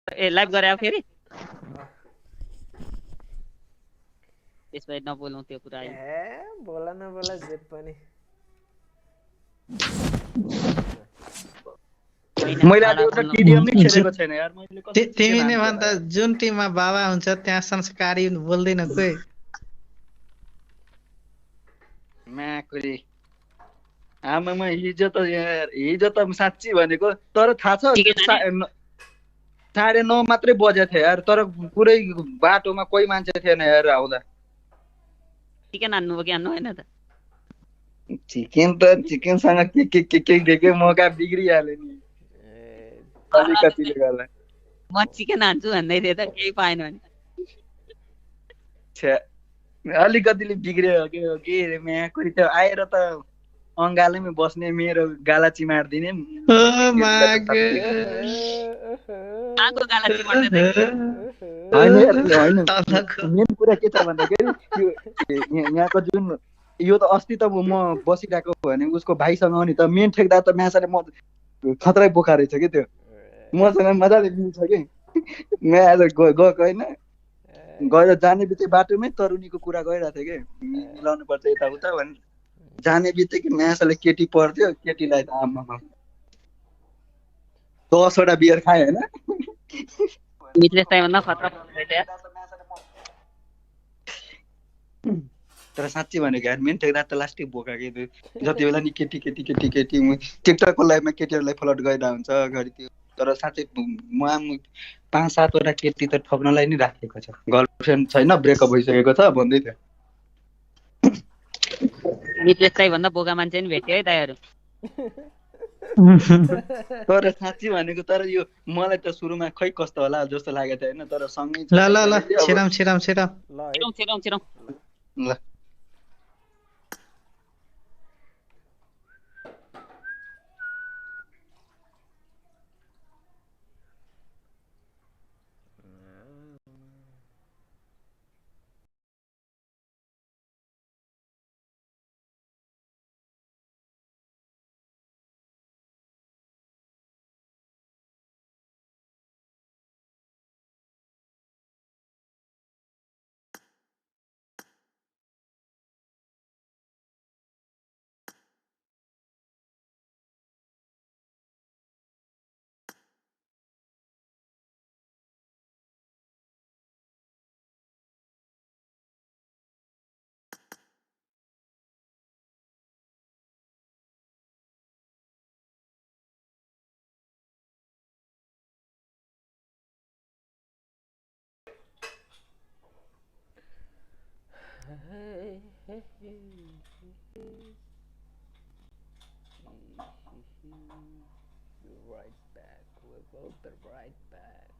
ए live गरे फेरि त्यसपछि नबोलौँ त्यो कुरा अहिले बोला नबोला जे पनि मैले आज एउटा टिडिएम नै खेलेको छैन यार मैले कसरी तिमी नै भन्दा जुन टिममा बाबा हुन्छ त्यहाँ संस्कारी बोल्दैन कोही म्याकुरी आमामा हिजो त साँच्ची भनेको तर थाहा छ 9:30 मात्रै बजेको थियो यार तर पुरै बाटोमा कोही मान्छे थिएन यार आउँदा चिकन हान्नु हो कि हान्नु होइन त चिकनसँग के मौका बिग्रिहाल्यो नि अलिकतिले गर्दा म चिकन हान्छु भन्दै थिएँ त केही पाएन भने अलिकतिले बिग्रियो के म्याकुरी त आएर त अङ्गालैमा बस्ने मेरो गाला चिमार्दिने मेन कुरा के छ भन्दाखेरि यहाँको जुन यो त अस्ति त म बसिरहेको भने उसको भाइसँग नि त मेन ठेक्दार त म्यासाले म खतरै बोका रहेछ कि त्यो मसँग मजाले मिल्छ कि म्या आज गएको होइन गएर जाने बित्तिकै बाटोमै तरुनीको कुरा गइरहेको थियो कि मिलाउनु पर्छ यताउता भने जाने बित्तिकै म्यासाले केटी पर्थ्यो केटीलाई त आमामा 10वटा बियर खायो होइन तर साँच्ची भनेको यार मेन ठेक्दार त लास्टै बोका कि जति बेला नि केटी टिकटकको लाइफमा केटीहरूलाई फ्लट गरिरहेको हुन्छ घरि त्यो तर साँच्चै म 5-7वटा केटी त ठग्नलाई नै राखेको छ गर्लफ्रेन्ड छैन ब्रेकअप भइसकेको छ भन्दै थियो मित्रेशलाई भन्दा बोका मान्छे नि भेट्यो है दाइहरू तर साँच्ची भनेको तर यो मलाई त सुरुमा खै कस्तो होला जस्तो लागेको थियो होइन तर सँगै ल छिराउँ ल Right back. We're both the right back.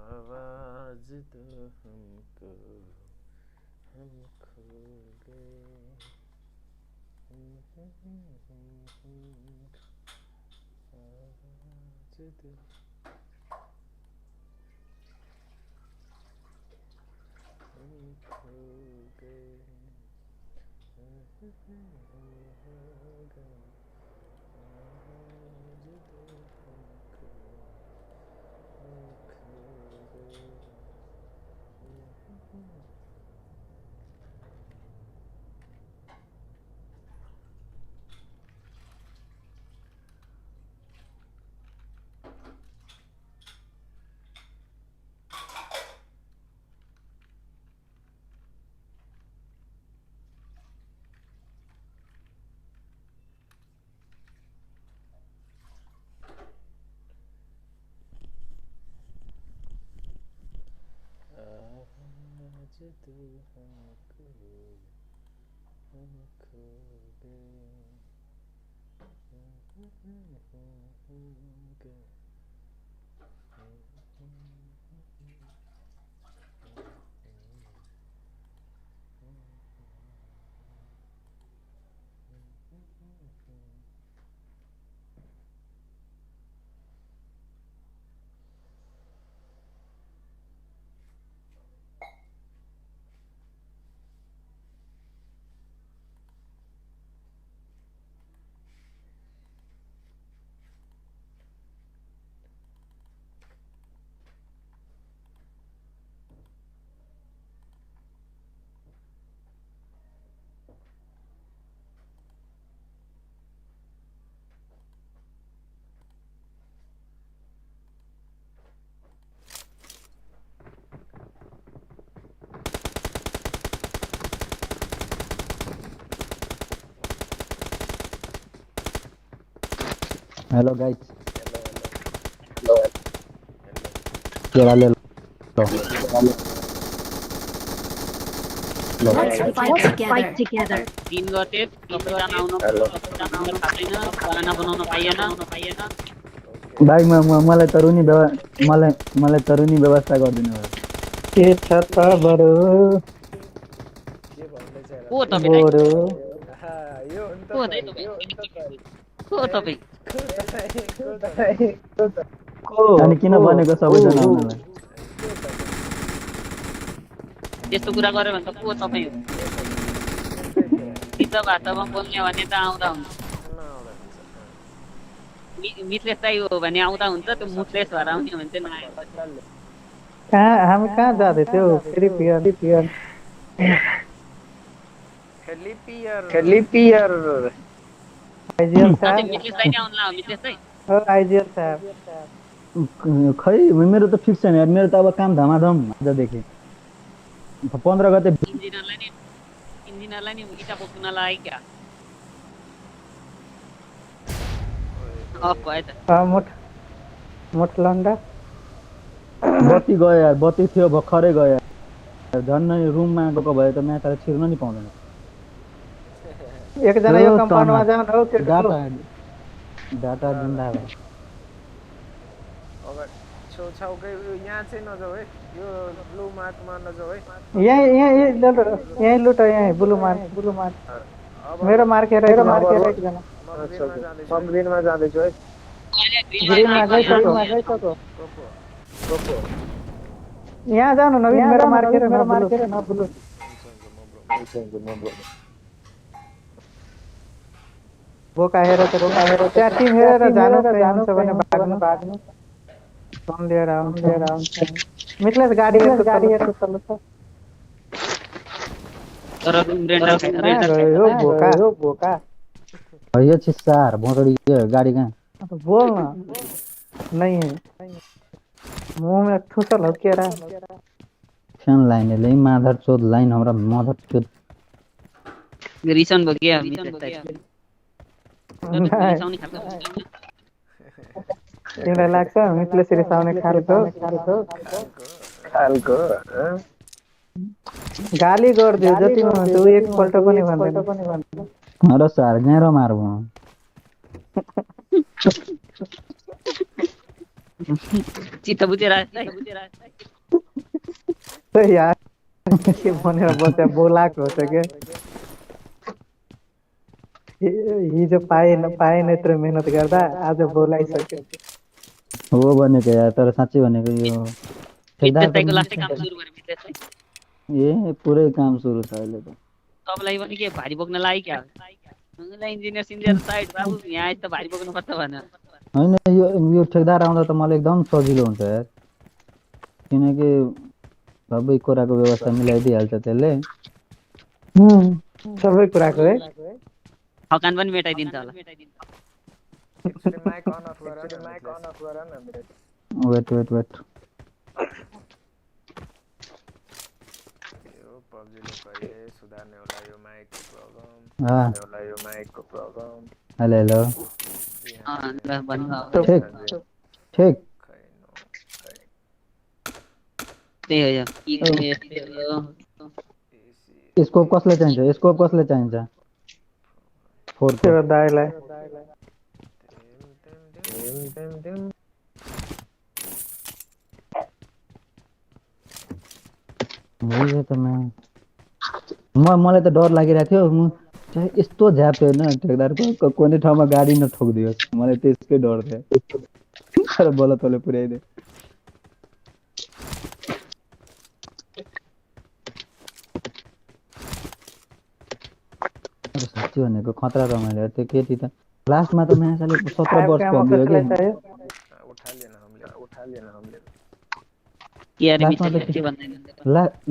आवाज दो हमको हम खो गए आवाज दो हम खो गए तो हमको हम खो गए हेलो गाइस हेलो केरा ले लो Let's fight together. दिन गते सबैजना आउनु सबैजना थाहा छैन खाना बनाउन पाइएन भाइ मलाई तरुनी व्यवस्था गरिदिनु भयो के छ त बडो के भन्दैछ को हेर तपाईँ दाइ बडो यो हो नि त को दाइ सही, यो हो नि त सही। को तपाईँ अनि किन भनेको सबैजना आउनलाई त्यस्तो कुरा गर्यो भने त को तपाईँ हो सिद्ध भाषामा बोल्ने भने त आउँदा हुन्छ मिथलेश दाइ हो भने आउँदा हुन्छ त्यो मुथलेश भएर आउने भने चाहिँ नआयो हामी कहाँ जाँदै थियो फेरि पियर फिलिपियर आइजिएल साथै मिथलेश दाइ नै आउनु हो मिथलेश दाइ आइजिएल साहब खै मेरो त फिक्स छैन यार मेरो त अब काम धमाधम आजदेखि 15 गते इन्जिनियरलाई नि इटा बोक्न लाग्यो क्या अफ भयो त मोट लन्डा बत्ती गयो यार बत्ती थियो भर्खरै गयो यार झन् रुममा गएको भए त म्याचले छिर्न नि पाउँदैन एकजना यो कम्पाउन्डमा जाउँ न हौ डाटा जिन्दाबाद अब छेउछाउकै यहाँ चाहिँ नजाऊ है यो ब्लू मार्कमा नजाऊ है यही लुट यही ब्लू मार्क मेरो मार्केर एकजना म ग्रिनमा जाँदैछु है ग्रिनमा गइसक्यो यहाँ जानु नवीन मेरो मार्केर न ब्लू बोका हेर त्यहाँ टिम हेरेर जानु हुन्छ भने भाग्नु फोन लिएर आउँछ मिथलेश गाडी हेर्छ चल्छ तर रेन्डर यो बोका यो चिसार मोटरी गाडी कहाँ बोल न नहीं है मुंह में ठुसल हो क्या रहा फैन लाइन ले माधर चोद लाइन हमरा माधर चोद रिसन भयो क्या मिथलेश दाइ तिमीलाई लाग्छ मिथलेश रिसाउने खालको गाली गरिदियो जति हुन्छ ऊ एकपल्ट पनि भन्दैन अरे सार गाह्रो मार्बो चित्त बुझेर यार के भनेर बच्चा बोलाएको हो त के हिजो पाएन यत्रो मेहनत गर्दा आज बोलाइसक्यो हो भनेको यार तर साँच्चै भनेको यो मिथलेश दाइको लास्टै काम सुरु गरे मिथलेश दाइ ए पुरै काम सुरु छ अहिले त सबलाई पनि के भारी बोक्न लाग्यो क्या मलाई इन्जिनियर साइड बाबु यहाँ आइ त भारी बोक्नु पर्छ भनेर हैन यो ठेकदार आउँदा त मलाई एकदम सजिलो हुन्छ यार किनकि सबै कुराको व्यवस्था मिलाइदिइहाल्छ त्यसले सबै कुराको है थकान पनि मेटाइदिन्छ होला माइक अन अफ गर न वेट यो पब्जीले कहिले सुधार्ने होला यो माइकको प्रब्लम हेलो ल भन्नु ठीक त्यही हो स्कोप कसले चाहिन्छ 4 तेरो दाइलाई मलाई त डर लागिरहेको थियो म चाहिँ यस्तो झ्याप्यो होइन ठेकदारको कुनै ठाउँमा गाडी नठोकिदियोस् मलाई त्यसकै डर थियो तर बल तले पुर्याइदियो साँच्चै भनेको खतरा रमाइलो त्यो केटी त लास्टमा त म्याचले 17 वर्ष भइदियो कि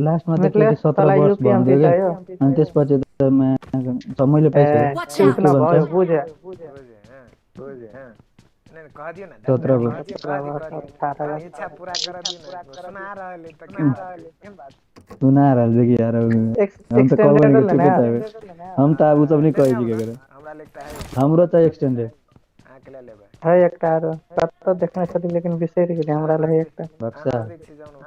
लास्टमा त केटी 17 वर्ष भइदियो कि अनि त्यसपछि त मैले सुना रहा है यार हम तो अब सब नहीं कहे जी के करे हमरो चाहिए एक्सटेंडेड खेला ले भाइ है एकटा आरो कत देखने छथि लेकिन बिसरि गेलै हमरा लग एकटा बक्सा नजिक से जाउनु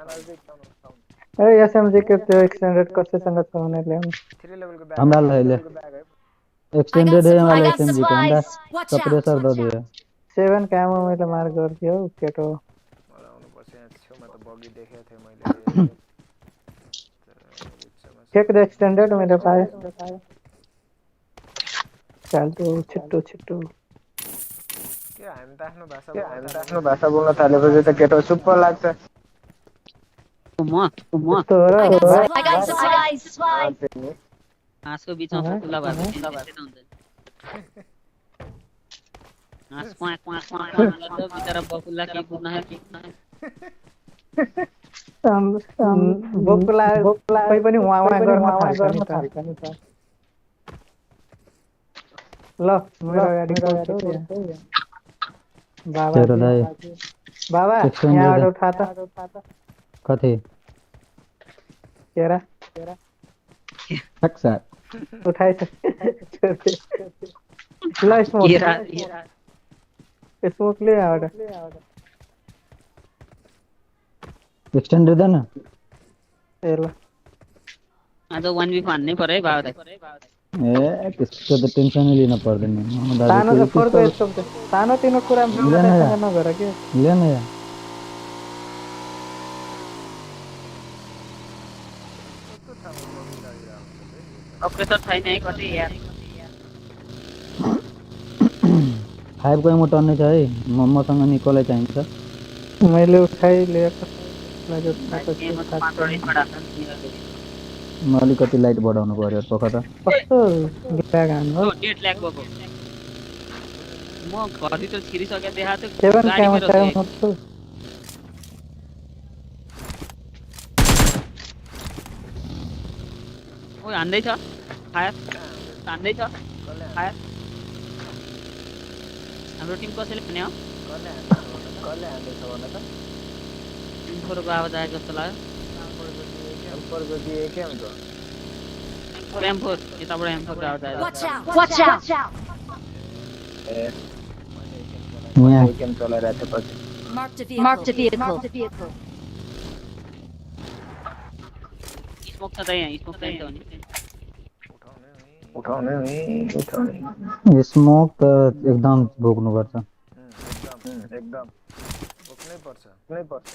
ए एसएमजी के त्यो एक्सटेंडेड कसै संग छ भने ले 3 लेभल को बैग हमरा ले बैग है एक्सटेंडेड है हमरा I got एसएमजी के हमरा supplies. Watch out. Suppressor they दियो 7 कामो मैले मार गर्दियो केटो मलाई आउनु पर्छ यहाँ छेउमा त बगी देखेको थिएँ मैले चेक द एक्सटेंडेड मैले पाए चल तो छिट्टो छिट्टो के हामी त आफ्नो भाषा बोल्न थालेपछि त केटो सुपर लाग्छ म तो र I got supplies. हाँसको बिचमा खुला भएको त्यस्तै त हुन्छ हाँस क्वाक क्वाक क्वाक गर्दा बिचरा बकुल्ला के बुझ्न कि बोक्ला खै पनि वहाँ गर्न थाल्छ नि त ल मेरो गाडी पल्छ बाबा तेरो दाइ बाबा यहाँ उठा त कथि केरा सक्सा उठाइ छ ल स्मोक स्मोक ले आउट एक्सटेंडेड देन ए ल आज 1v हान्नै पर्यो है बाबा ए त्यस्तो त टेन्सन लिन पर्दैन सानो त फोर्को यस्तो सानो तिनो कुरा नगर के ले न यार अप्रेसर छैन है कति यार 5 को एमो टर्न छ है मसँग निकोलाई चाहिन्छ मैले उठाइ लिएको म अलिकति लाइट बढाउनु पर्यो पख त कस्तो ब्याग हान्नु डेट ल्याक भएको म घरभित्र छिरिसके देखा थियो 7 क्यामो छ ओइ हान्दैछ फायर हान्दैछ फायर हाम्रो टिम कसैले भने हो कसले हान्दैछ भन त फोरको आवाज आएको जस्तो लाग्यो फोरको दिए के हुन्छ M4 यताबाट M4 को आवाज आयो Watch out. Watch out. यहाँ गेम चलाइरहेको थियो पछि Marked a vehicle. स्मोक छ त यहाँ स्मोक चाहिन्छ भने उठाउने स्मोक त एकदम भोग्नु पर्छ एकदम बोक्नै पर्छ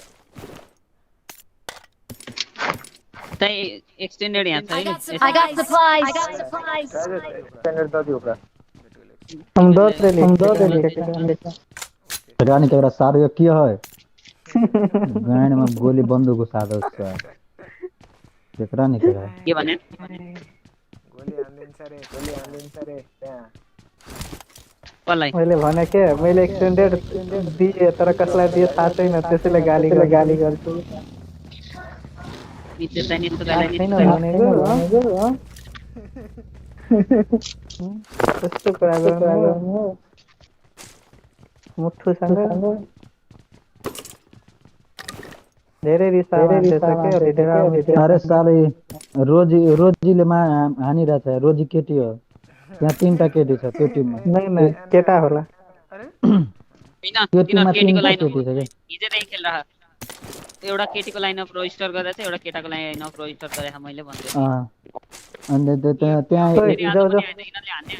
चाहिँ एक्सटेन्डेड यहाँ छ I है got supplies. स्ट्यान्डर्ड त दिउ का हम दो दे रानी केकरा सारो यो के है गाडीमा गोली बन्दुकको साधो छ केकरा नि केकरा के भने गोली हान्दिन्छ रे त्यहाँ कसलाई मैले भने के मैले एक्सटेन्डेड दिए तर कसलाई दिए थाहा छैन त्यसैले गाली गर्छु मित्र चाहिँ छैन भनेको त्यस्तो कुरा गर्नु मुठुसँग धेरै रिस अरे साले रोजीले हानिरहेछ रोजी केटी हो त्यहाँ 3टा केटी छ त्यो टिममा नै केटा होला त्यो टिममा 3टा केटी छ के हिजोदेखि खेलिरह एउटा केटीको लाइन अफ रजिस्टर गरेर चाहिँ एउटा केटाको लाइन अफ रजिस्टर गरेर मैले भन्छु अनि त्यहाँ यिनीहरूले हान्ने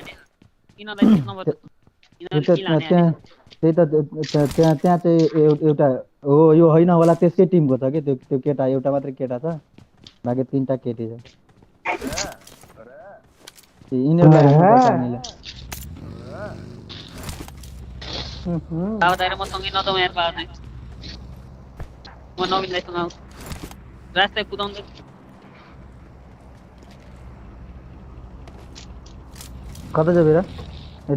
यिनीहरूलाई नम्बर त्यही त त्यहाँ चाहिँ एउटा हो यो होइन होला त्यसकै टिमको छ कि त्यो केटा एउटा मात्रै केटा छ बाँकी 3टा केटी छ म सँगै नजाउँ यार बाबा म नवीनलाई सँगाउ रास्ता कुदाउँदै कता छ बेरा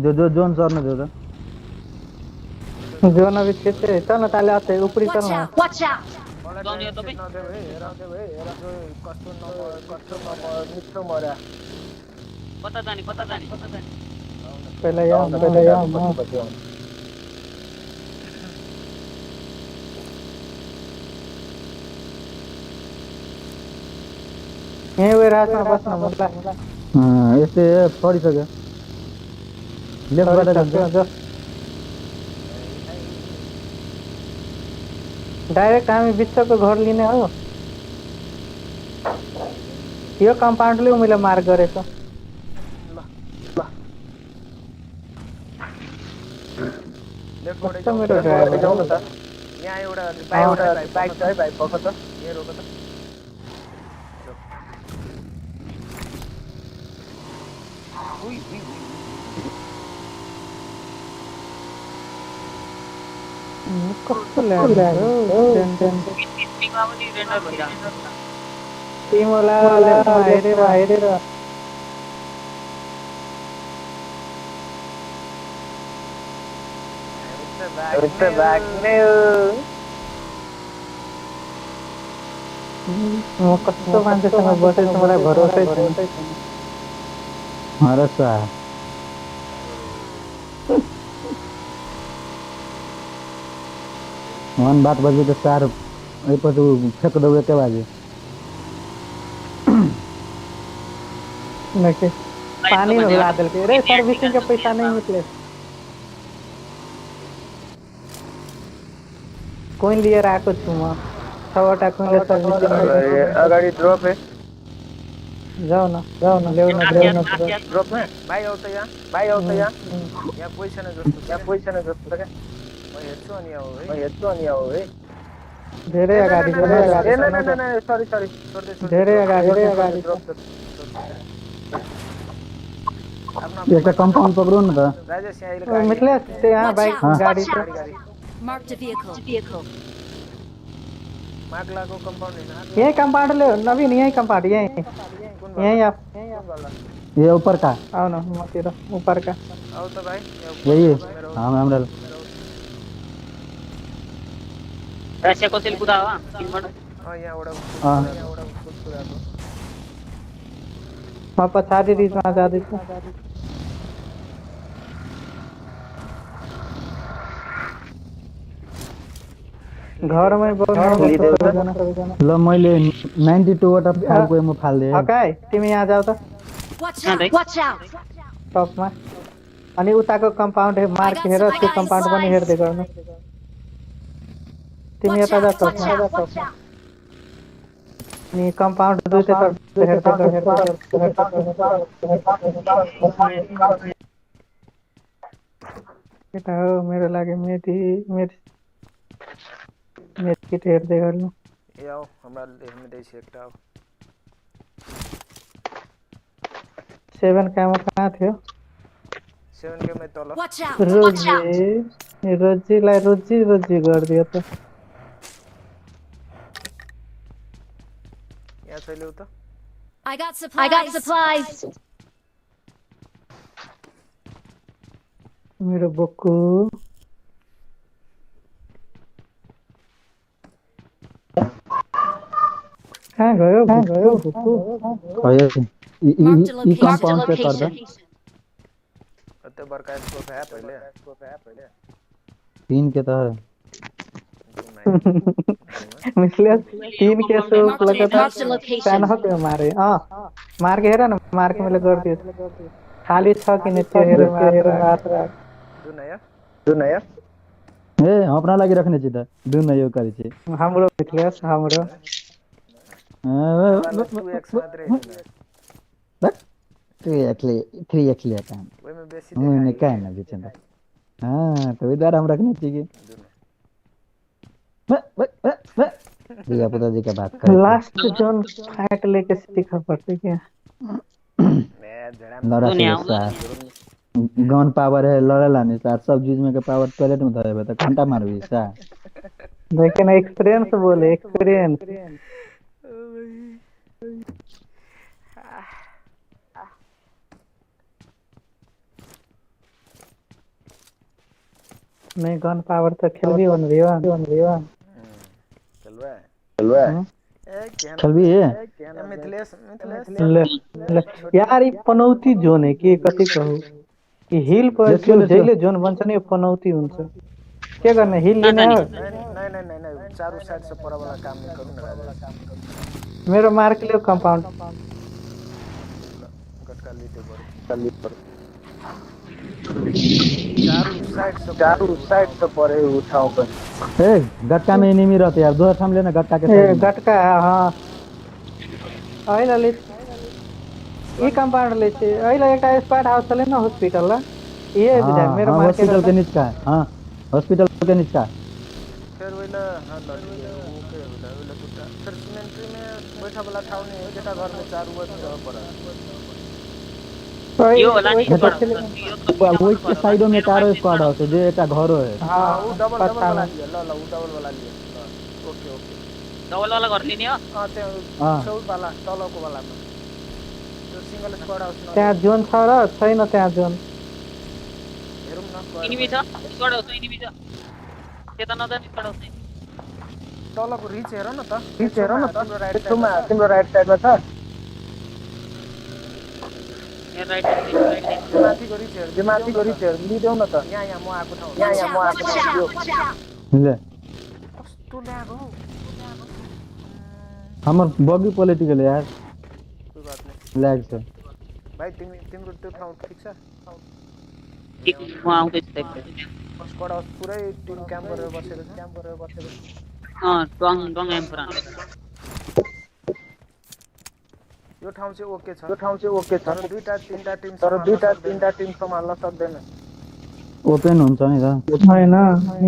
जो जोन सर्न जो त जोन अभी छेते चल न ताले आते ऊपरी चल न Watch out. जाउने हो तपाईँ मिठो मर्या कता जाने पहिला यहाँ यही वे रातमा बस्न यस्तै पढिसक्यो लेफ्टबाट जान्छ डाइरेक्ट हामी विश्वको घर लिने हो यो कम्पाउन्डले मैले मार्क गरेको लेफ्टबाटै कस्तो जाउँ मेरो न ड्राइभर जाउँ न त यहाँ एउटा बाइक छ है भाइ पख त यहाँ रोक त कस्तो ल्यान्ड हो पिचमा पनि रेन्डर भइरहेको छ तिमीला लेफ्टमा हेरेर Mr. Wagner म कस्तो मान्छेसँग बसेछु मलाई भरोसै छैन अरे सा वन बात बजे तो 4 पछि फेंक दोगे के बाजे नके पानी में ला देलकै रे सर्विसिंग के पैसा नहीं निकले कोइन लिएर आएको छु म 6वटा कोइनले सर्भिसिङ अगाडि ड्रप है जाऊ न ल्याउ न ड्रप में भाइ आउ त यहाँ यहाँ कोही छैन जस्तो क्या म हेर्छु अनि आऊ है धेरै अगाडि सरी धेरै अगाडि एउटा कम्पाउन्ड पक्रो न त राजेश यहाँ अहिले मिथिलेश त्यहाँ बाइक गाडी छ गाडी Marked a vehicle. माग्लाको कम्पाउन्ड हैन यही कंपाउंड ले नवीन यही कंपाउंड यही आप ये ऊपर का आओ न मतिर ऊपर का आउ त भाइ यही है हमरा रसिया कसैले कुदायो तिनबाट यहाँबाट म पछाडि रिजमा जाँदैछु घरमै ल मैले 92 वटा फाल्को म फाल्दे अकाई तिमी यहाँ जाऊ त Watch out! टपमा अनि उताको कम्पाउन्ड मार्क हेर त्यो कम्पाउन्ड पनि हेर्दै गर्नु तिमी यता जा टपमा अनि कम्पाउन्ड दुईटै केटा हो मेरो लागि मेथी किट हेर्दै गर्नु ए आऊ हमरा हेर्दै छ एकटा आऊ 7 कामो कहाँ थियो 7 के मै तल Watch out! रोजीलाई रोजी गरिदियो त यहाँ छ ल्याउ त I got supplies. मेरो बोक्कु कहाँ गयो बोक्कु खयो ई कम्पाउन्ड पे कर दे अते बरका इसको है पहले 3 के त मिसले 3 के सो लगता स्कैन हो के मारे मार के हेर न मार के मैले गर्दियो खाली छ किन त्यो हेर मात्र दुन या ए अपना लागि राख्ने छ त दुन यो करै छ हाम्रो मिसलेस हाम्रो 2x मात्रै बस 3x ले आता वही में बेसी मैंने क्या है ना बेचन हाँ तो इधर हम रखने चाहिए दिया पता जी का बात कर लास्ट जोन फाइट लेके सीखा पड़ते क्या लड़ा से गन पावर है लड़ेला नहीं सर सब चीज में के पावर टॉयलेट में धरे तो घंटा मारबी सा लेकिन एक्सपीरियंस बोले एक्सपीरियंस नहीं गन पावर तो खेल भी बन रही है खेल भी है मिथिलेश यार ये पनौती जोन है कि कति कहू कि हिल पर जहिले जोन बन्छ नि पनौती हुन्छ के गर्ने हिल लिने हो नहीं चारों साइड से पर वाला काम नहीं करूं ना राजेश मेरो मार्क लियो कंपाउंड गटका लीते पर चारू साइड से परे उठाओ पर ए गट्टा में एनिमी रहते यार दूसरा ठाम लेना गट्टा के ए साइड में गटका हाँ अहिले ले ई कंपाउंड ले छे अहिले एकटा स्क्वाड हाउस चले ना हॉस्पिटल ला ये बुझाय हाँ मेरो हाँ मार्केट हॉस्पिटल के नीचे का है हाँ हॉस्पिटल के नीचे का फिर वेला हां लड़के ओके वेला टुटा फिर सीमेंट्री में बैठा वाला ठाव नहीं है जेटा घर में चारू ओर रह पड़ा यो होला नि वही के साइडो में चारो स्क्वाड हाउस है जो एक घरो है हां वो डबल वाला लिया ल वो डबल वाला लिया ओके ओके डबल वाला घर लिने हो हां त्यो चौध वाला तलको वालामा त्यो सिंगल स्क्वाड हाउस न त्यहाँ जोन छ र छैन त्यहाँ जोन हेरौँ न इनिमी छ स्क्वाड हाउस इनिमी छ त्यता नजाने स्क्वाड हाउस तलको रिच हेर न त रिच हेर न त तिम्रो राइट साइडमा छ यहाँ राइट साइड माथिको रिच हेर लिदेऊ न त यहाँ म आएको ठाउँ यहाँ म आएको ठाउँ ले कस्तो ल्याग हो हमर बगी पोलिटिकल यार कोही बात नहीं लैग से भाइ तिम्रो त्यो ठाउँ ठीक छ ठीक म आउँदै छु स्क्वाड हाउस पुरै टिम क्याम्प गरेर बसेको छ टङ एम्परा यो ठाउँ चाहिँ ओके छ तर दुईटा तीनटा टिम सम्हाल्न सक्दैन ओपन हुन्छ नि त छैन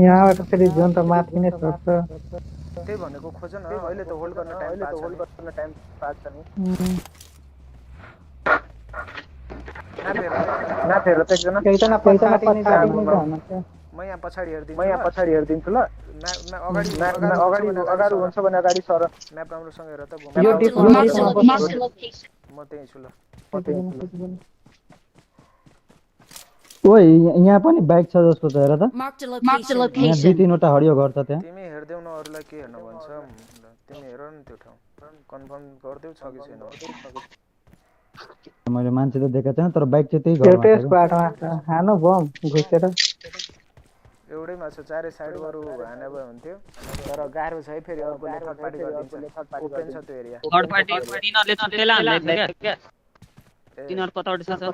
यहाँबाट फेरि जोन त माथि नै सर्छ त्यही भनेको खोज न अहिले त होल्ड गर्न टाइम पाएको छ नि नाथेर त एकजना पछाडि नै जानु म यहाँ पछाडि हेर्दिन्छु ल अगाडि हुन्छ भने अगाडि सर म्याप राम्रोसँग हेर त म त्यही छु ल ओइ यहाँ पनि बाइक छ जस्तो छ हेर त Marked a यहाँ location. दुई तीनवटा हरियो घर छ त्यहाँ तिमी हेर्देऊ न अरूलाई के हेर्न भन्छ तिमी हेर न त्यो ठाउँ कन्फर्म गर्देऊ छ कि छैन मैले मान्छे त देखेको छैन तर बाइक चाहिँ त्यही घरमा एउटै छ स्क्वाडमा छ हानो बम घुसेर एउटैमा छ चारै साइडबाट हाने भए हुन्थ्यो तर गाह्रो छ है फेरि अर्कोले थर्ड पार्टी गरिदिन्छ ओपन छ त्यो एरिया थर्ड पार्टी तिनीहरूले त्यसलाई हान्दै थियो क्या तिनीहरू कताबाट छ त्यो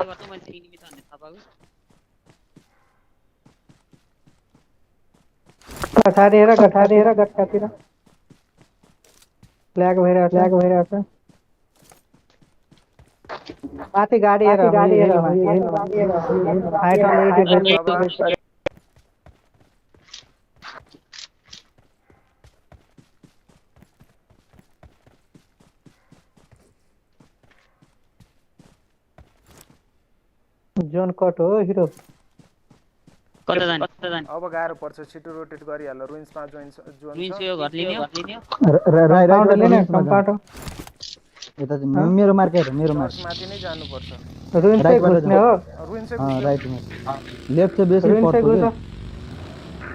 गर्छ मैले इनिमी छ भन्ने थाहा पाएको पछाडि हेर गट्टातिर ल्याग भइरहेको छ माथि गाडी हेर हाइट अलरेडी जोन कट हो हिरो कता जाने अब गाह्रो पर्छ छिटो रोटेट गरिहाल रुइन्समा जोन रुइन्स यो घर लिने हो राइट लिने कम्पाउन्ड यता चाहिँ मेरो मार्क हेर मेरो मार्क माथि नै जानुपर्छ रुइन्सै घुस्ने हो रुइन्सै राइट में लेफ्ट से बेसी रुइन्सै पर्छ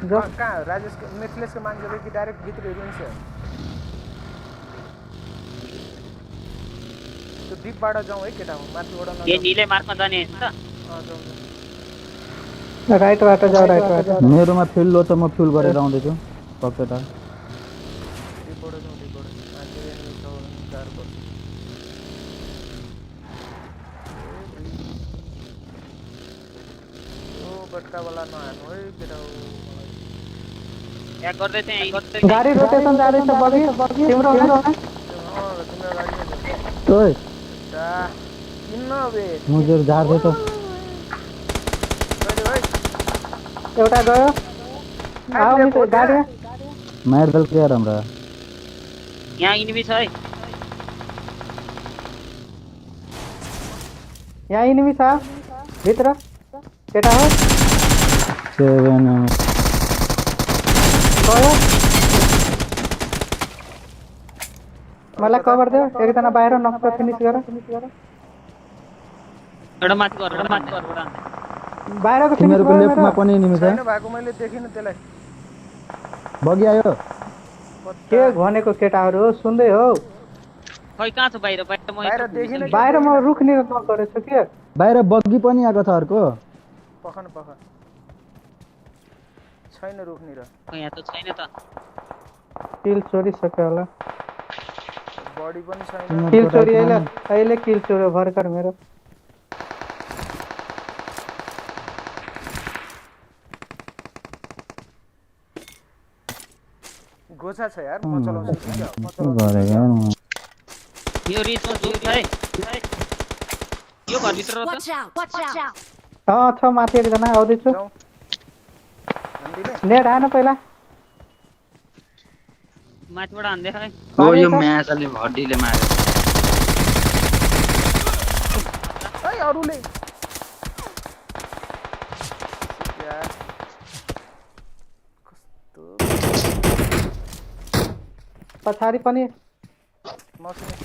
घुस कहाँ राजेश मिथिलेशको मान्छेले कि डाइरेक्ट भित्र रुइन्स त्यो डिपबाट जाउँ है केटा माथिबाट ए नीले मार्कमा जाने त राइटबाट जाऊ मेरोमा फ्युल लो छ म फ्युल गरेर आउँदै छु पक्केटा डिपबाट जाउँ माथि एनिमी छ गाह्रो पर्छ ओ बटकावाला नहानु है केटा या गर्दै थिए गाडी रोटेसन जाँदैछ बगी तिम्रो तिम्रो गाडी ओइ किन्न बे मुझे झार्दै त एउटा गयो आऊ नि त गाडी मार दल के यार हमरा यहाँ इनिमी छ है यहाँ इनिमी छ भित्र केटा हो 7 गयो मलाई कभर दे एकजना बाहिर नक्का फिनिश गर एउटा माथि गर बाहिरको फिनिश तिमीहरुको लेफ्टमा पनि एनिमी छ छैन भएको मैले देखिन त्यसलाई बगी आयो के भनेको केटाहरु हो सुन्दै हो खै कहाँ छ बाहिर बाहिर देखिन बाहिर म रुख्ने गरेछु के बाहिर बगी पनि आको छ अर्को पखन छैन रुख्ने र यहाँ त छैन त किल चोरी सक्यो होला बडी पनि छैन किल चोरी अहिले किल चोरी भर्खर मेरो ढोसा छ यार म चलाउँछु कि क्या हो गरेको यो रिचमा जुम छ है यो घरभित्र र Watch out! Watch out! छ माथि एकजना आउँदैछु जाऊ हान्दिने नेट आएन पहिला माथिबाट हान्दै है हो यो म्याचले भड्डीले मार्यो है अरुले यार कस्तो पछाडि पनि मसँग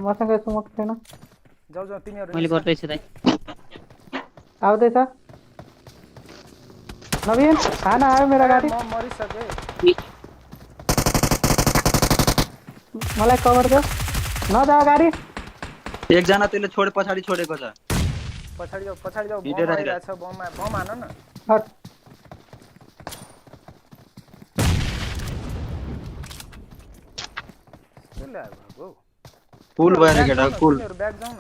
मसँग स्मोक छैन जाऊ जाऊ तिमीहरु मैले गर्दैछु दाइ आउँदैछ नवीन खाना आयो मेरो गाडी म मरिसके मलाई कभर दे नजाऊ गाडी एकजना त्यसले पछाडि छोडेको छ पछाडि जाऊ हिँडेर बम आइरहेछ। आइरहेछ बम हान न हट के ल्यायो बाबु पुल भएर केटा पुल तिमीहरु ब्याक जाऊ न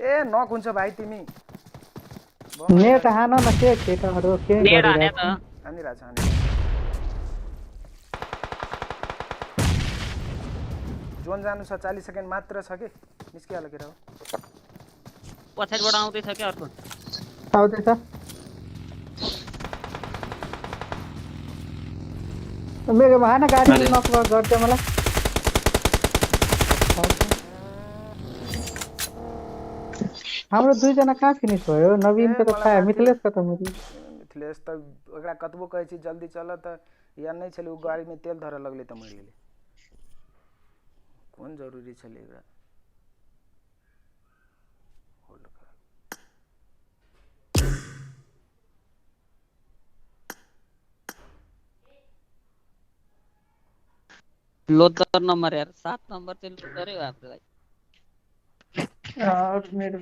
ए नक हुन्छ भाइ तिमी नेट हान न के केटाहरु के नेड हाने गरिरहेको त हानिरहेछ जोन जानु छ 40 सेकेन्ड मात्र छ के निस्किहाल्यो केटा हो पछाडिबाट आउँदैछ के अर्को आउँदैछ मेरो भएन गाडी नक गर्छ मलाई हाम्रो दुईजना कहाँ फिनिस भयो नवीनको त थाहा मिथिलेशको त मिथिलेश त ओकरा कतबो कहै छी जल्दी चल त यार नै छले उ गाडी में तेल धर लगले त मरिले कौन जरूरी छले एकरा होल्ड कर लोदर नम्बर यार 7 नम्बर चाहिँ लोदरै हो हाम्रो भाइ मेरो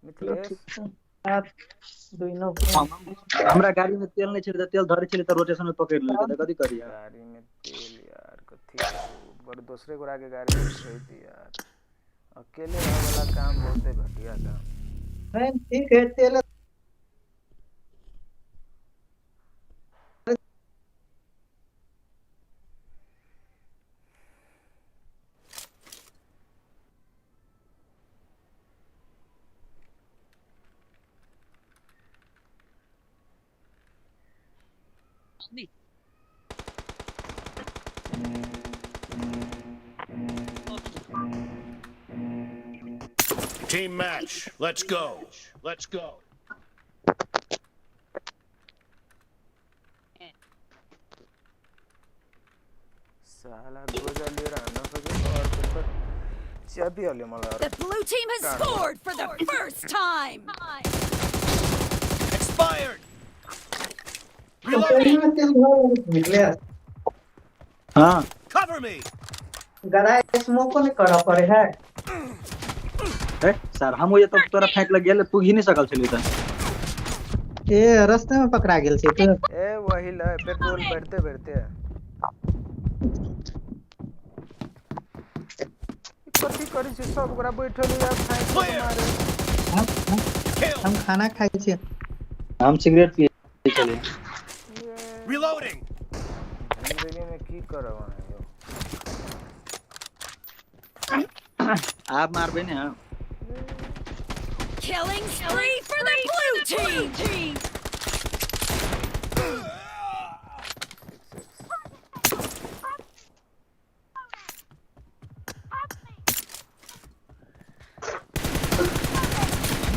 मिथिलेश 729 हाम्रा गाडीमा तेल नै छिर्दा तेल धरे छिले त रोटेसनमा पकड लिन्छ त कति करी यार गाड़ी में तेल यार कथी बड़ दूसरे को आगे गाड़ी में रही थी यार अकेले रहे वाला काम बहुते घटिया काम ठीक है तेल Team match. Let's go. Let's go. साला गोजा लिएर हान्न सकेको अर्को त च्यापिहाल्यो मलाई The blue team has scored for the first time. Expired. हां Cover me. गराए स्मोक को नहीं करा पड़े है ए सर हम ये तो तोरा फेंक लग गेल पुगी नहीं सकल छली त ए रास्ते में पकड़ा गेल छै तो ए वही ल पेट्रोल बढ़ते बढ़ते कथी करी छै सब ओकरा बैठल यार साइड मारे हम खाना खाइ छियै हम सिगरेट पिए चले Reloading. जिंदगी में की करब यो आप मारबे ने हां Killing spree for the blue team.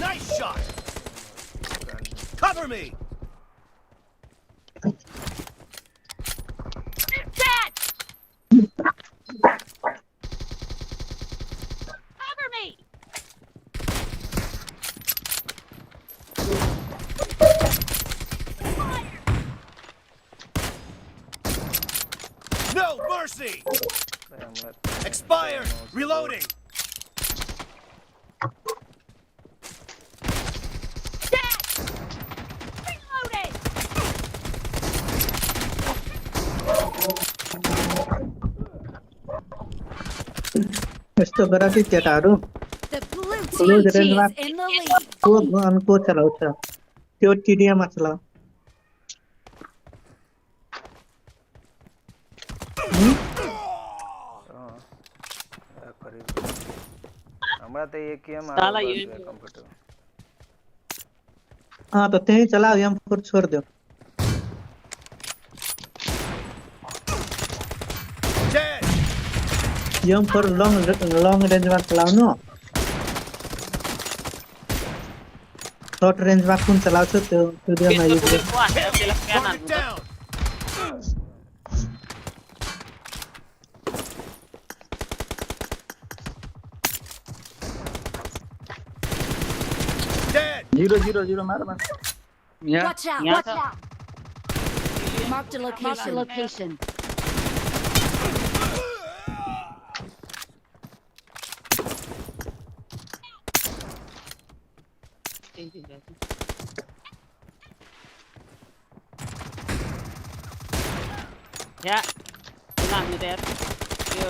Nice shot. Cover me. Dead. Cover me. No mercy. Expired. Reloading. Dead. Reloading. यस्तो गराती केटाहरु The blue Blue team team is in the lead. को गनको चलाउँछ त्यो टिडियामा चलाउ खरिद हमरा त एकेएम साला आरो ये बस कंफर्टेबल हाँ तो त्यही चलाओ M4 छोड़ दो Dead. M4 लॉन्ग रेंज में चलाउनु शॉर्ट रेंज में कुन चलाउँछ त्यो भिडियोमा युज गर्नु Target down. Dead. 0-0-0 मार यहाँ Watch out! यहाँ Watch out! Marked a location. Ya, tenang gitu ya. Yo,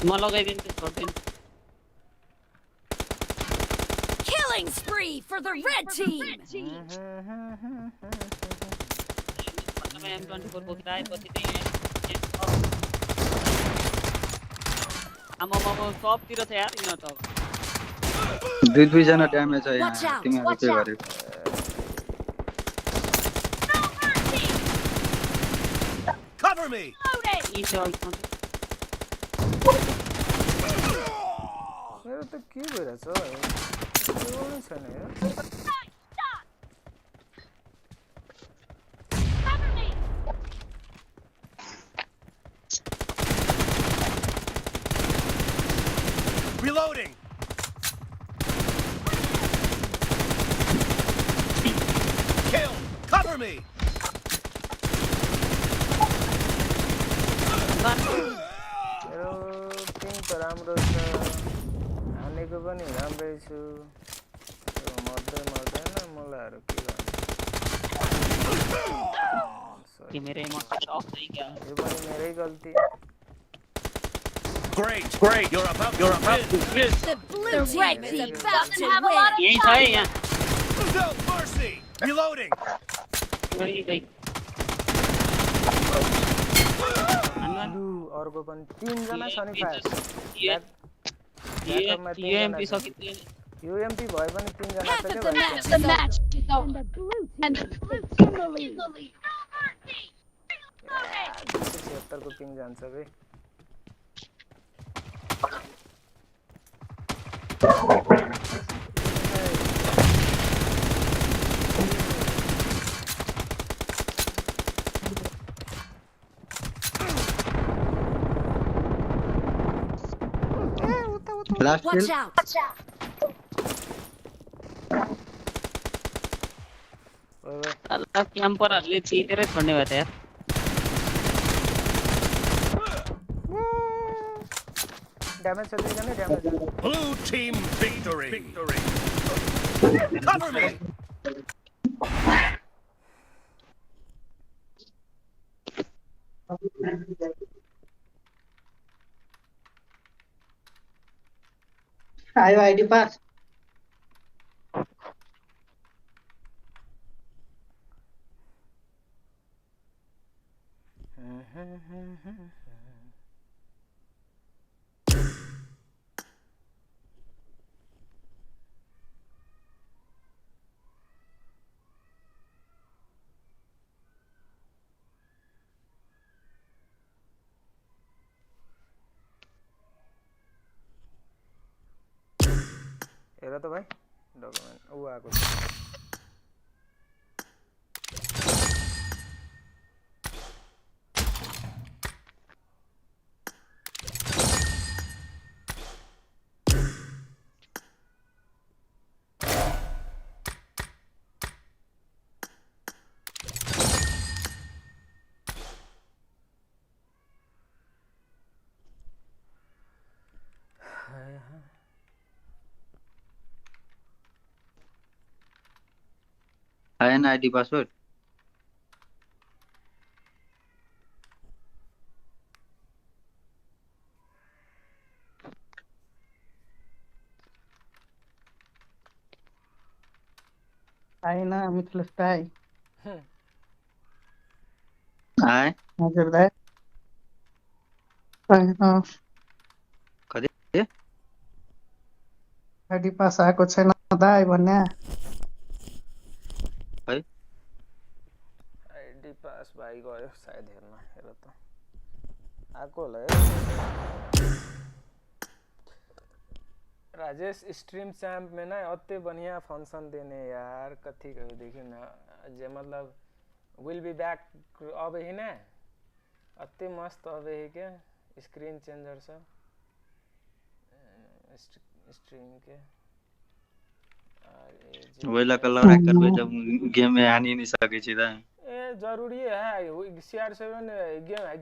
mau लगाइदिन्छु छोड्दिनु Killing spree for the red team. मैं M24 बोकेर आएपछि चाहिँ आमामामा सबतिर छ यार यिनीहरू त दुई जना ड्यामेज छ Watch यहाँ out, तिमीहरु watch के out. गर्यो Cover me. यी छ मेरो त के भइरहेछ केही छैन यार Cover me. Reloading. Kill. Cover me. मेरो पिङ त राम्रो छ हानेको पनि राम्रै छु मर्दैन मलाई के गर्नु कि मेरे मत अफ नहीं क्या यो पनि मेरै गल्ती Great. You're about to win. The blue team is about to win. यही छ है यहाँ No mercy. Reloading. यही गई लु अर्को पनि तीन जना छ नि ये फायर यूएमपी सकित यूएमपी भए पनि तीन जना Half छ of के the match is over. And the blue team is in the lead. 276 को पिङ जान्छ बे लास्ट Watch किल out. अल्लाह क्याम्परहरुले जितेरै छोड्ने भयो त यार ड्यामेज छ दुईजना damage Blue team victory. Cover me. आयो आइडी पास हेर त भाइ डकुमेन्ट उ आको छ आएन आइडी पासवर्ड होइन मिथलेस दाइ आए हजुर दाइ होइन कति आइडी पास आएको छैन दाइ भन्ने है आइडी पास भाइ गयो सायद हेर्न हेर त आएको होला है राजेश स्ट्रीम चैंप में ना अत्ते बढ़िया फंक्शन देने यार कथी कहू देखियो ना जे मतलब विल बी बैक अब ही ना अत्ते मस्त अब है के स्क्रीन चेंजर सब स्ट्रीम के वहीला का लड़ा करबे जब गेम में हानि नहीं सके छी त ए जरूरी है CR7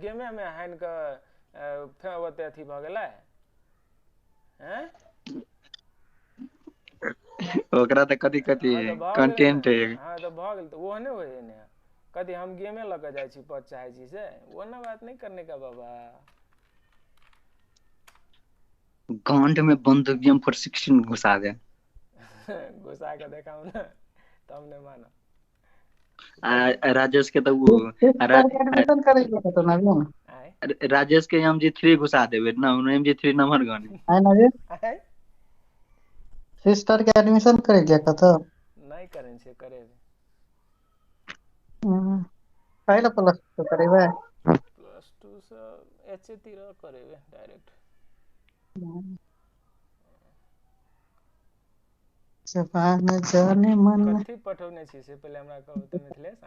गेम में हाइन का फेवते थी भ गेलै हैं ओकरा त कथि कथि कंटेंट है हां तो भ गेल त वो ने होय ने कथि हम गेमे लग जाय छी पर चाहे छी से वो ना बात नहीं करने का बाबा गांड में बंदूक M416 घुसा दे घुसा के देखाऊ ना तब ने मानो राजेश के तो वो एडमिशन करेको त नवीन राजेश के MG3 घुसा देबे ना MG3 नंबर गन होइन जी सिस्टर के एडमिशन करे गएको त नहीं करें से करे पहिलो प्लस टू करेबे +2 से एचए तिर करेबे डायरेक्ट जबान जाने मन कथी पठौने छी से पहिले हमरा कहू त मिथिलेश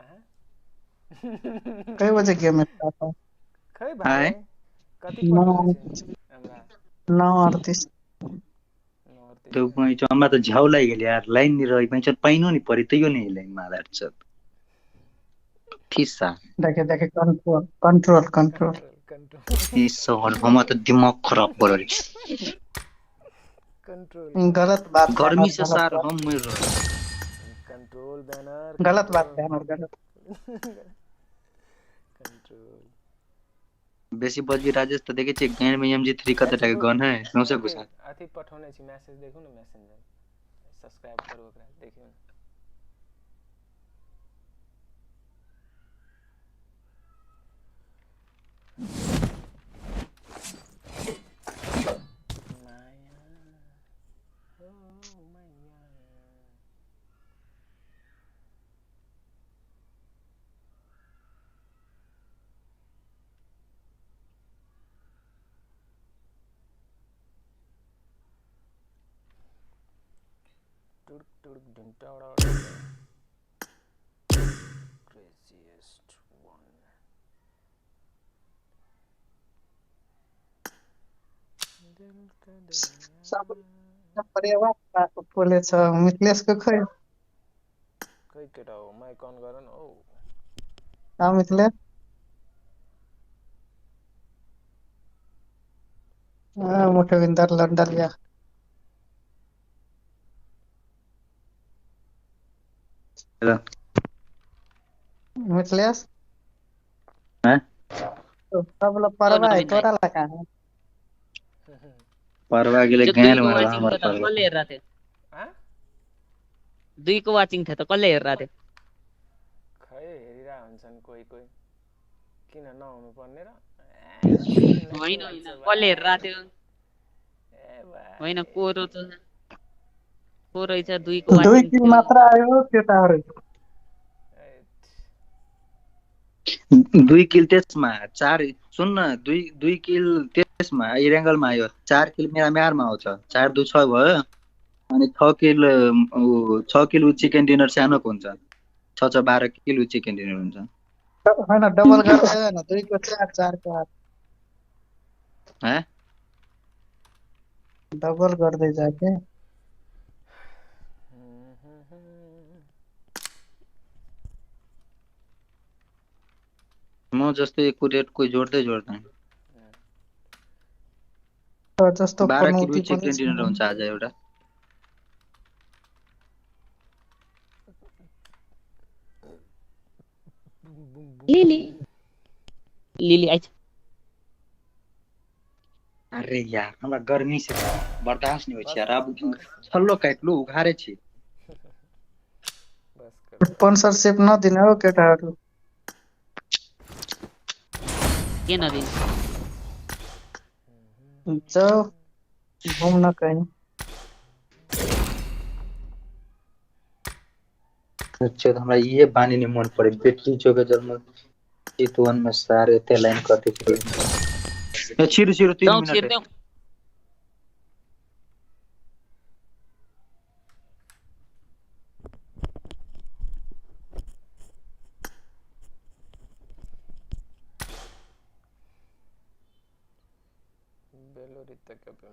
कई बजे गेम स्टार्ट हो खै भाइ कथी पठौने छी हमरा 9:38 तो हमरा त झ्याउ लागि गेल यार लाइन नि रही पैंच पाइनो नि परि तैयो नि लाइन मार छ खिस्सा देखे कंट्रोल कंट्रोल कंट्रोल ई सहर हम त दिमाग खराब कर कंट्रोल गलत बात गर्मी से सार हम मर रहे कंट्रोल बैनर गलत बात बैनर गलत कंट्रोल बेसी बजी राजेश त देखे छी गैंड में MG3 कते टाके गन है 900 घुसा अथी पठौने छी मैसेज देखू न मैसेंजर सब्सक्राइब करू ओकरा देखियो न Craziest one. सब पर्यावरण बोले छ मिथलेश को खै खै केटा हो माइक अन गर न ओ मिथलेश मोठो विन्दर लन्डलिया मिथलेश हैं सबला परवा है तोरा लगा है परवा गेले गैंड में हमर पर कल हेर रहा थे दुई को वाचिङ थियो त कसले हेर रहा थे खै हेरिरा हुन्छन् कोही कोही किन नहुनु पर्ने र होइन कसले हेर रहा थियो ए भाइ होइन को रहेछ दुई को दुई वाचिङ किल मात्र आयो केटाहरु दुई किल त्यसमा चार सुन्न दुई किल त्यसमा इरेंगलमा आयो 4 किल मेरा म्यारमा आउँछ 4 2 6 भयो अनि 6 किल उ चिकन डिनर सानोको हुन्छ 6 6 12 किल उ चिकन डिनर हुन्छ हैन डबल गर्दै हैन 2 को 4 4 को 8 हैं डबल गर्दै जाके म जस्तै एकुरेट कोही जोड्दैन जस्तो 12 किलो पनौती चिकन पनि डिनर हुन्छ आज एउटा लिली आइज अरे यार हमरा गर्मी से बर्दाश्त नहीं होय छै यार अब छल्लो काटलु उघारे छी बस स्पोन्सरसिप नदिने हो केटाहरू। के नदिने? जाऊ घुम्न कहीँ। अच्छा हमरा ये बानी नहीं मन पड़े बेटी चोके जन्म चितवन में सारे ते लाइन कटे थे छिटो छिटो 3 जाउँ minute छिर्देऊ। Belorita cape.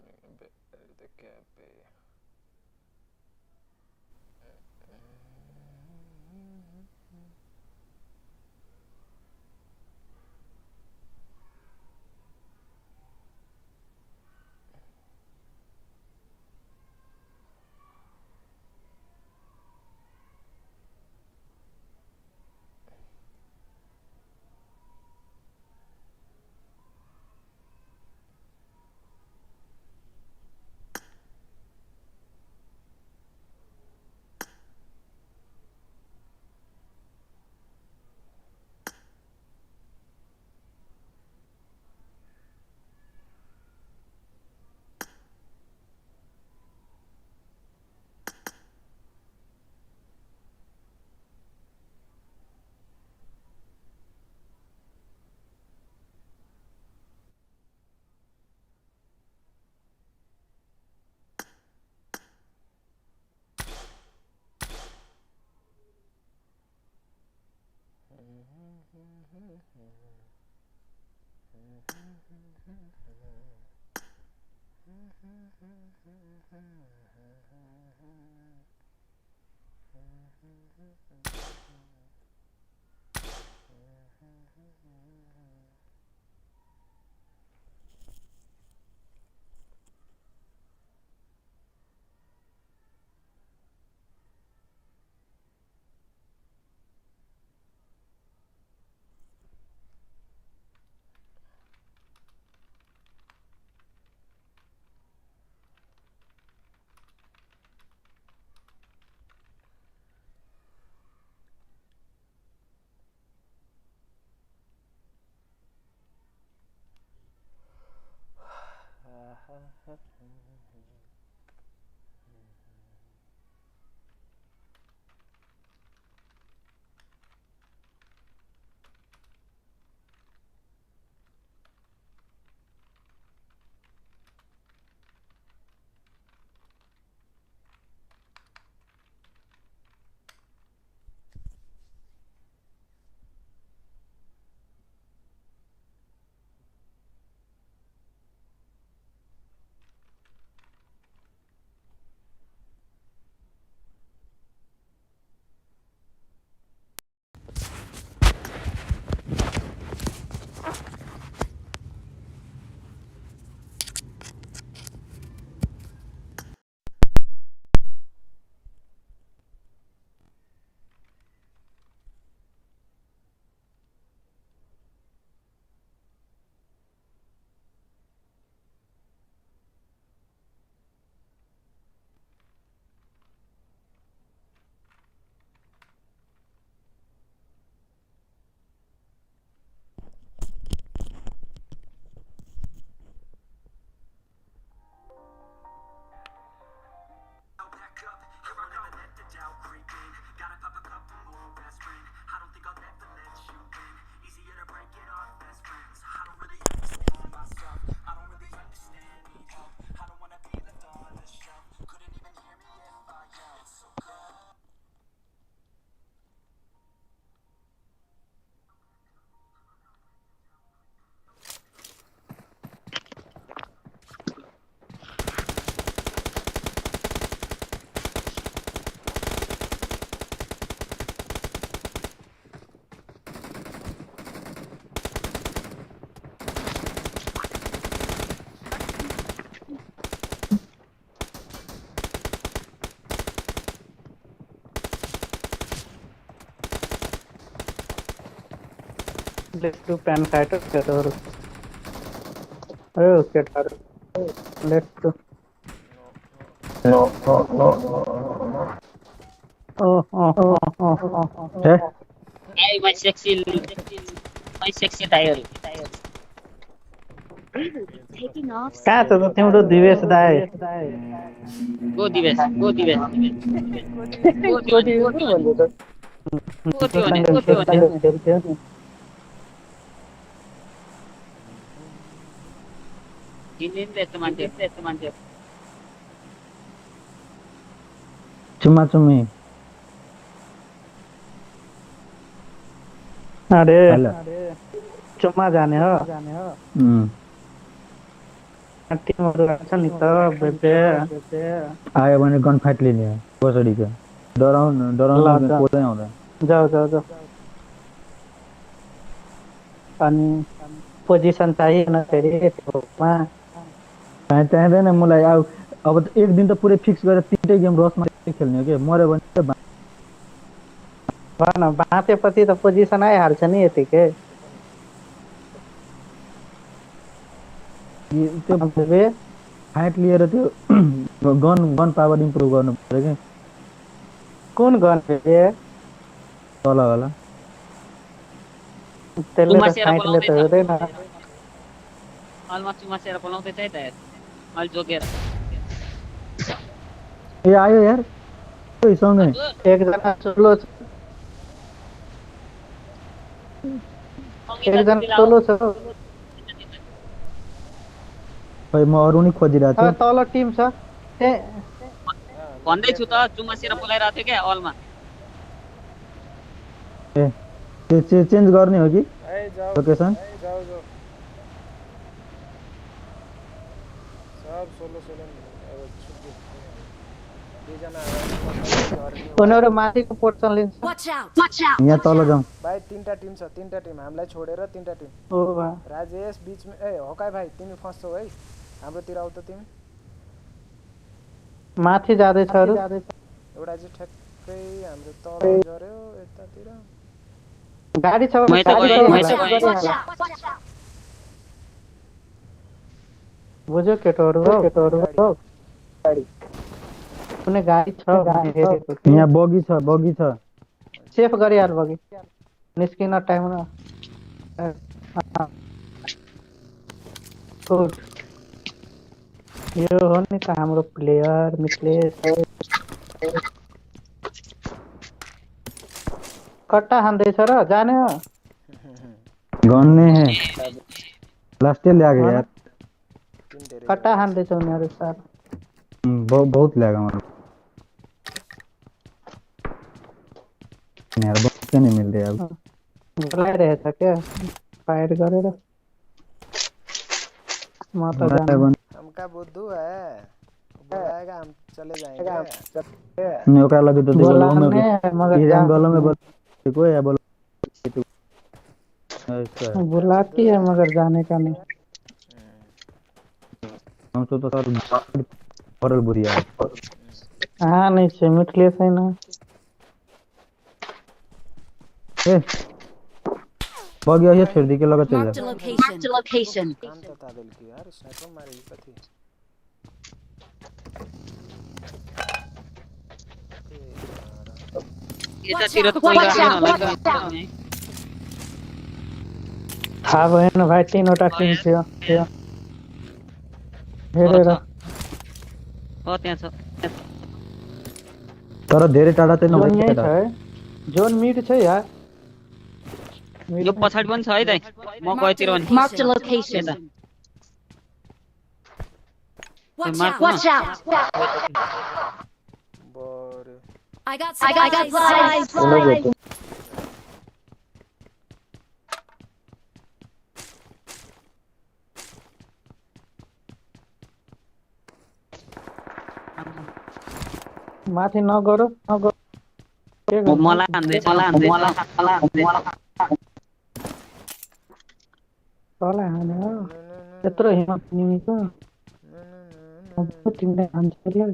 Let's do pen fighter केटाहरू। ओ केटाहरू let's do। No. है Hey, my sexy tire. Taking off. कहाँ छ त तिम्रो दिवेश दाइ Go Divesh, go Divesh. Go कति Divesh, भन्नु त go Divesh, go जोसँग Divesh. खेल्थ्यो नि Ginin the man. चुम्मा चुम्मी अरे हेलो चुम्मा जाने हो टिमहरू आउँछ नि त बेबे आयो भने गन फाइट लिने हो कसरीको डराउनु कोही आउँदैन जाऊ जाऊ जाऊ अनि पोजिसन चाहिएन फेरि त्योमा चाहिँदैन मलाई अब त एक दिन त पुरै फिक्स गरेर तिनटै गेम रसमा खेल्ने हो कि मर्यो भने भन बाँचेपछि त पोजिसन आइहाल्छ नि यतिकै त्यो बेबे फाइट लिएर त्यो गन पावर इम्प्रुभ गर्नु पर्यो कि कुन गन बेबे तल होला त्यसले त फाइटले त हुँदैन Almost चुमासेर बोलाउँदै छ है त यार मैले जोगेर ए आयो यार ओइ सँगै एकजना सोलो छ एकजना सोलो छ खै म अरु नि खोजिरहेको छु तल टिम छ भन्दै छु त चुमासेर बोलाइरहेको थियो क्या अलमा ए त्यो चेन्ज गर्ने हो कि ए जाऊ लोकेसन जाऊ जाऊ सब सोलो अब छुट्टी दुईजना उनीहरू माथिको पोर्सन लिन्छ Watch out. यहाँ तल जाउँ भाइ तीनटा टिम छ तीनटा टिम हामीलाई छोडेर तीनटा टिम ओ बा राजेश बीचमा ए हकाई भाइ तिमी फस्छौ है हाम्रोतिर आउ त तिमी माथि जाँदैछ अरू एउटा चाहिँ ठ्याक्कै हाम्रो तल झर्यो यतातिर गाडी छ मै त गएँ बुझ्यो केटोहरू हो कुनै गाडी छ भने हेरेको थिएँ। यहाँ बगी छ सेफ गरिहाल बगी निस्किन टाइम न गुड यो हो नि त हाम्रो प्लेयर मिथलेश कट्टा हान्दैछ र जाने हो गन्ने है लास्टै ल्यागे यार कट्टा हान्दैछ उनीहरू सर बहुत ल्यागा मतलब यार बहुत नहीं मिल रहे अब बोलाइरहेछ क्या फायर गरेर म त जाने हमका बुद्धू है बुलाएगा हम चले जाएंगे नहीं ओकरा लगे तो देखो बोलाने मगर इरान जा गलो में देखो या बोलो बुलाती है मगर जाने का नहीं हम तो सर परल बुरिया हाँ नहीं छे मिथलेश है ना ए बगी आइए छोड़ दी के लगा चल Marked a location. काम त तादेल की यार स्नाइपर मारेगी कथी यतातिर त कोही गएन होला थाहा भएन भाइ तीनवटा टिम थियो हेरेर हो त्यहाँ छ तर धेरै टाढा चाहिँ जोन यही नभए छ है जोन मिड छ यार यो पछाडि पनि छ है दाइ म गएतिर भने Marked a location. Watch out. बरे I got supplies. माथि नगरो के गर्नु? मलाई हान्दैछ तँलाई हाने हो यत्रो हिम्मत तिमीको अब तिमीले हान्छ होला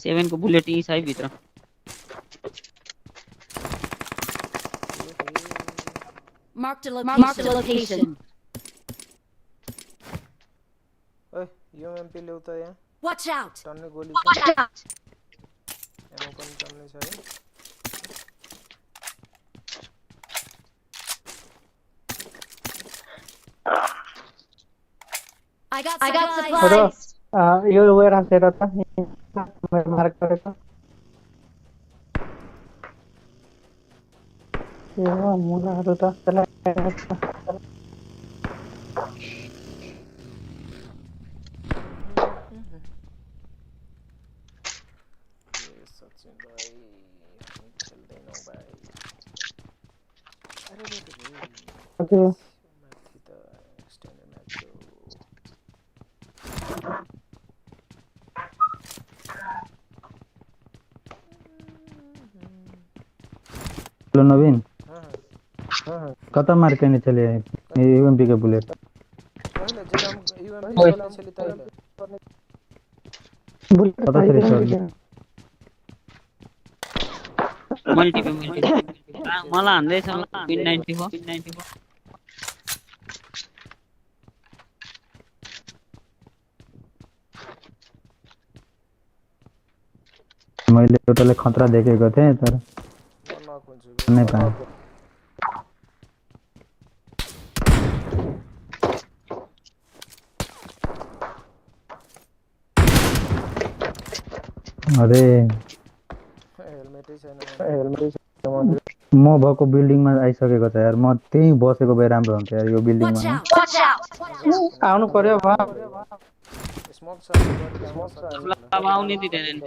7 को बुलेट यही छ है भित्र Marked a location. यूएमपी ल्याउ त यहाँ Watch out! टन्ने गोली छ एमो पनि टन्ने छ है I got supplies. यो वेयर हाउस हेर त मैले मार्क गरेको यो मुलाहरू त सचिन भाइ हामी खेल्दैनौँ भाइ अरे हजुर माथि त एक्सटेन्डेड म्याच हो हेलो नवीन हाँ कता मार्केनी चले यूएमपी के बुलेट पहिले जेराम यूएमपी चल्ने छली तैले कता चले सर मल्टी मलाई हान्दैछ पिन 94 मैले एउटाले खतरा देखेको थिएँ तर नक हुन्छु नै पाएँ अरे हेलमेटै छैन म भएको बिल्डिङमा आइसकेको छ यार म त्यही बसेको भए राम्रो हुन्थ्यो यार यो बिल्डिङमा Watch out! आउनु पर्यो वा स्मोक छ अब आउने दिँदैन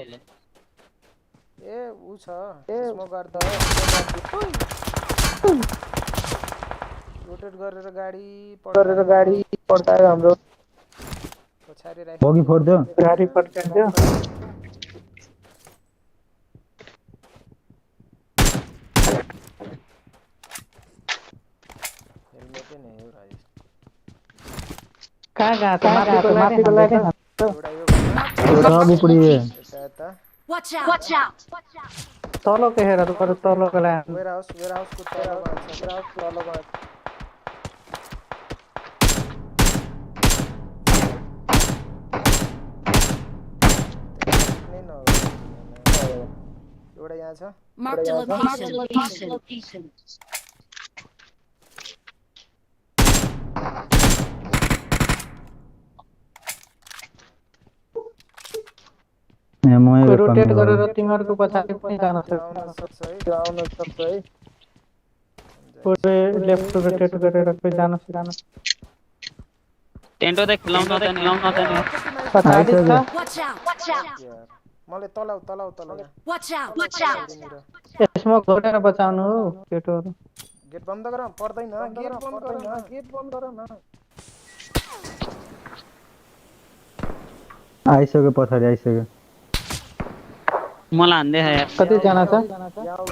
ए उ छ स्मोक गर्दा रोटेट गरेर गाडी पड्कायो हाम्रो पछाडी बगी फोड्दियो गाडी पड्काइदियो हेलमेटै नै हो राजेश कहाँ गएको माथिको लागि एउटा यो सब उपडी यता Watch out! तलको हेर तलको लागि वेयर हाउसको तलमा छ एउटा यहाँ छ Marked a location. रोटेट गरेर तिमीहरूको पछाडि पनि जान सक्छ है पुरै लेफ्ट रोटेट गरेर कोही जान सक्छ टेन्टो त खिलाउन त नि पछाडि छ Watch out! यार मलाई तलाउ Watch out! यसमा घोटेर बचाउनु हो केटोहरू गेट बन्द गर पर्दैन गेट बन्द गर न आइसक्यो पछाडि आइसक्यो मलाई हान्दै छ यार कति जना छ याउ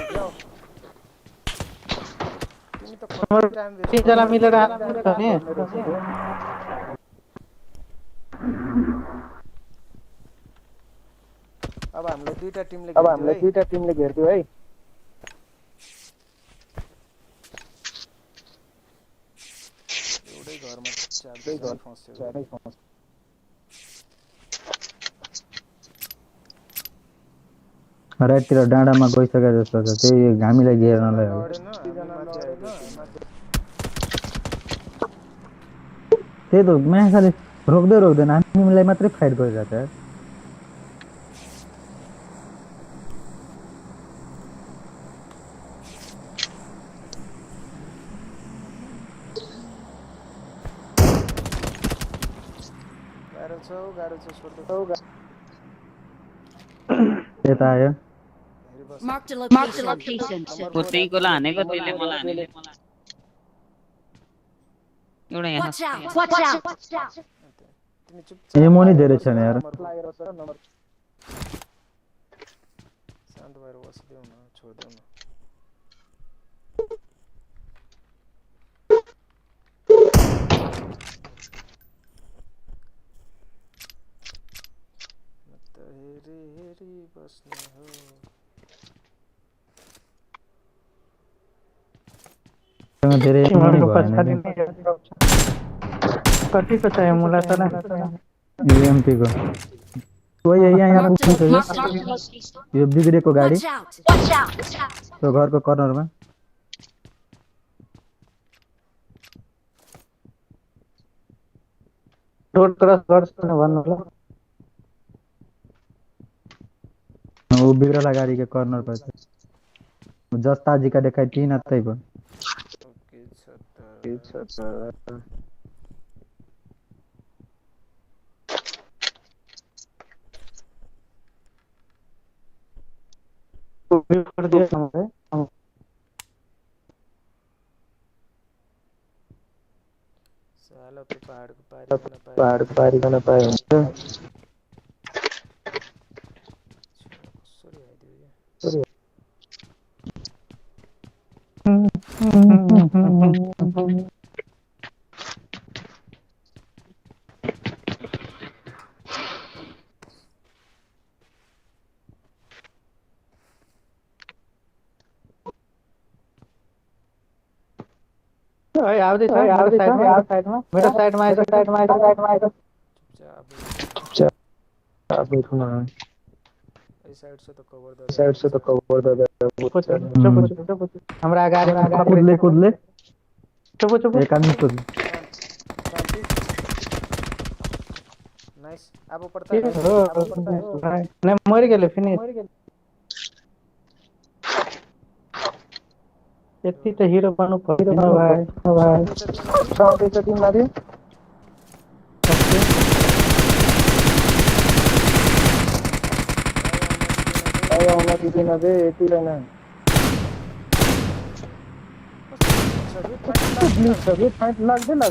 तिमी त हाम्रो टाइम 3 जना मिलेर आएको छ नि अब हामीलाई दुईटा टिमले घेर्दियो है एउटै घरमा चारजना फस्यो राततिर डाँडामा गइसके जस्तो छ त्यही हामीलाई घेर्नलाई हो त्यही त माछाले रोक्दैन हामीलाई मात्रै फाइट गरिरहेछ यार गाह्रो छ छोड्दै यता आयो Marked a location. त्यहीकोलाई हानेको त्यसले मलाई हानेको एउटा यहाँ Watch out! तिमी चुपचाप एमो नि धेरै छ नि यार शान्त भएर बसिदेऊ न छोड्देऊ न हेरी बस्ने हो तिमीहरूको पछाडि कतिको चाहियो मुला त एमपी को कोही यहाँ Marked पुग्छ a यो location. यो बिग्रेको गाडी Watch out! Watch out! Watch out! त्यो घरको कर्नरमा रोड क्रस गर्छ भन्नु ल वो बिग्रला गाड़ी के कॉर्नर पर जस्ता जी का दिखाई तीन आते को ओके छ कर दिया हमें साला पे पहाड़ को पारी गर्न पाए हुन्छ सरी आइदियो है आउँदै छ मेरो साइडमा चुपचाप बैठुन इस साइड से तो कवर दे हमरा अगाडि कूदले कूदले चुप एक आदमी कूद नाइस अब पड़ता है नहीं मर गेले फिनिश यति त हिरो बन्नु पर्दैन भाइ साउन्ड त तिमीलाई आउन दिदिन बे यति छैन सबै फाइट लाग्दैन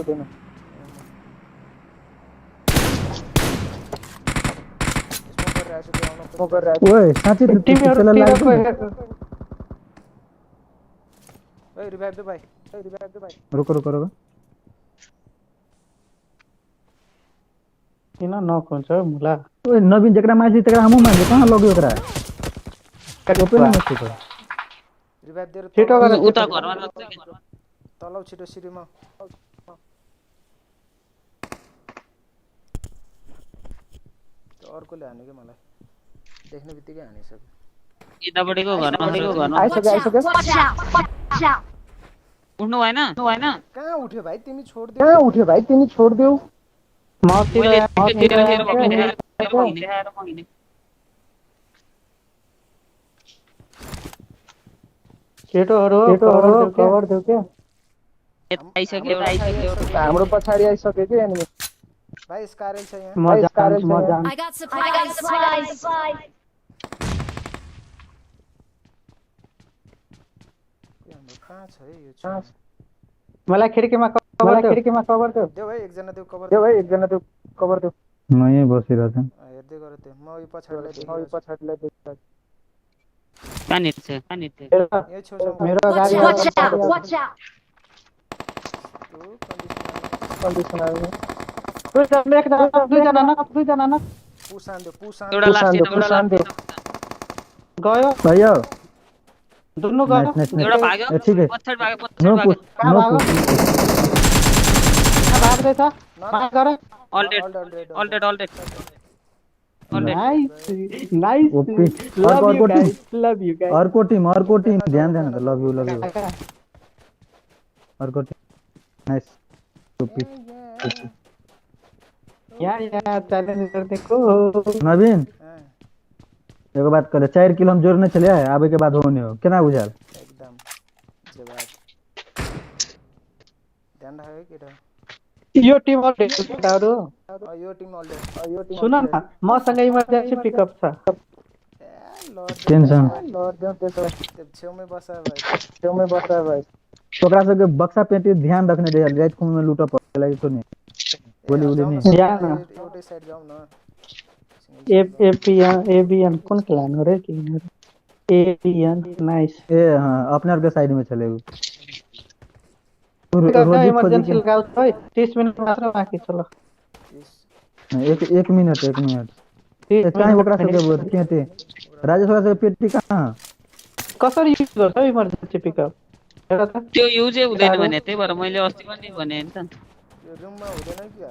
ओए साँच्चै टिमहरु लाग्दैन ओए रिवाइव दे भाई रुको किन नक हुन्छ मुला ओए नवीन जकरा माथि तकरा हमहु मार्ने कहाँ लग्यो ओकरा ओपन मस्ती को रिवाइव दे छिटो गर उता घरमा लाग्छ के तलौ छिटो सिरीमा अर्कोले हान्यो के मलाई देख्ने बित्तिकै हानिसक्यो यतापट्टिको घरमा आइसक्यो Watch out! Watch out! उठ्नु भएन कहाँ उठ्यो भाइ तिमी छोड्देऊ मतिर केटोहरु कभर देऊ के आइसक्यो हाम्रो पछाडी आइसक्यो के एनिमी भाइ स्कारल छ यहाँ म जान I got supplies! हाम्रो कहाँ छ है यो मलाई खिड्कीमा कभर देऊ देऊ भाइ एकजना देऊ कभर देऊ म यही बसिरहेको छु हेर्दै गर त्यो म यो पछाडीलाई देख्छु कहाँनिर छ यो छेउछाउ मेरो Watch गाडी out! Watch out! दुईजना न पुसान एउटा लास्ट देऊ गयो भयो दुन्नु गयो एउटा भाग्यो ए ठीक है पछाडी भाग्यो नो भाग्यो पुश नो पुश भाग्दै छ मार गरे अल्टेड नाइस ओपी अर्को टीम ध्यान देना त लभ यू अर्को टीम नाइस ओपी यहाँ चैलेंज करते को नवीन एगो बात करे 4 किलो हम जोड़ने चले आए आबे के बाद होने हो केना बुझाल एकदम जवाब ध्यान राख्यो केटा यो टिम अल्टेडहरु यो टिम अल्टेड सुन न मसँग इमर्जेन्सी पिकअप छ टेंशन लड देऊ त्यसो छेउमै बसा भाइ ओकरा सबके बक्सा पेटी ध्यान रखने दे रात को में लूटा पड़ेला तो नहीं गोली नहीं एउटै साइड जाऊ न एबीएन कौन क्लान हो रे कि एबीएन नाइस ए हां अपने के साइड में चले रोजी इमर्जेंसी लगाऊ है 30 मिनट मात्र बाकी चलो एक मिनट चाहे ओकरा सबके केते राजेश ओकरा सबके पेटी कहाँ कसरी युज गर्छ इमर्जेन्सी पिकअप हेर त त्यो युजै हुँदैन भने त्यही भएर मैले अस्ति पनि भने नि त यो रुममा हुँदैन कि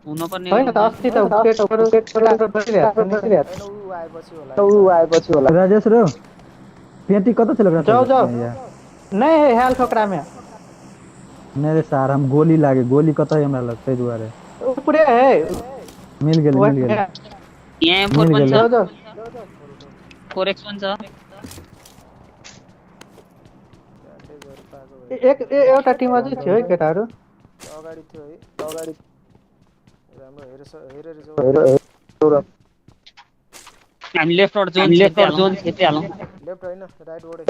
हुनुपर्ने होइन त अस्ति त पेटहरू बसिरहेको होइन ऊ आएपछि आएपछि होला होला राजेश रो पेटी कत चल रहा जाओ जाओ था यार नहीं है हेल ठोकरा में मेरे सार हम गोली लागे गोली कत है हमरा लग तै दुआरे ऊपरे है मिल गेल यहाँ M4 मिल पनि गेल छ जाओ जाओ 4x पनि छ एउटा टिम अझै थियो है केटाहरू अगाडि थियो है अगाडि राम्रो हेरेर जाऊ हामी लेफ्ट जोन खेपिहालौँ लेफ्ट होइन राइट वडे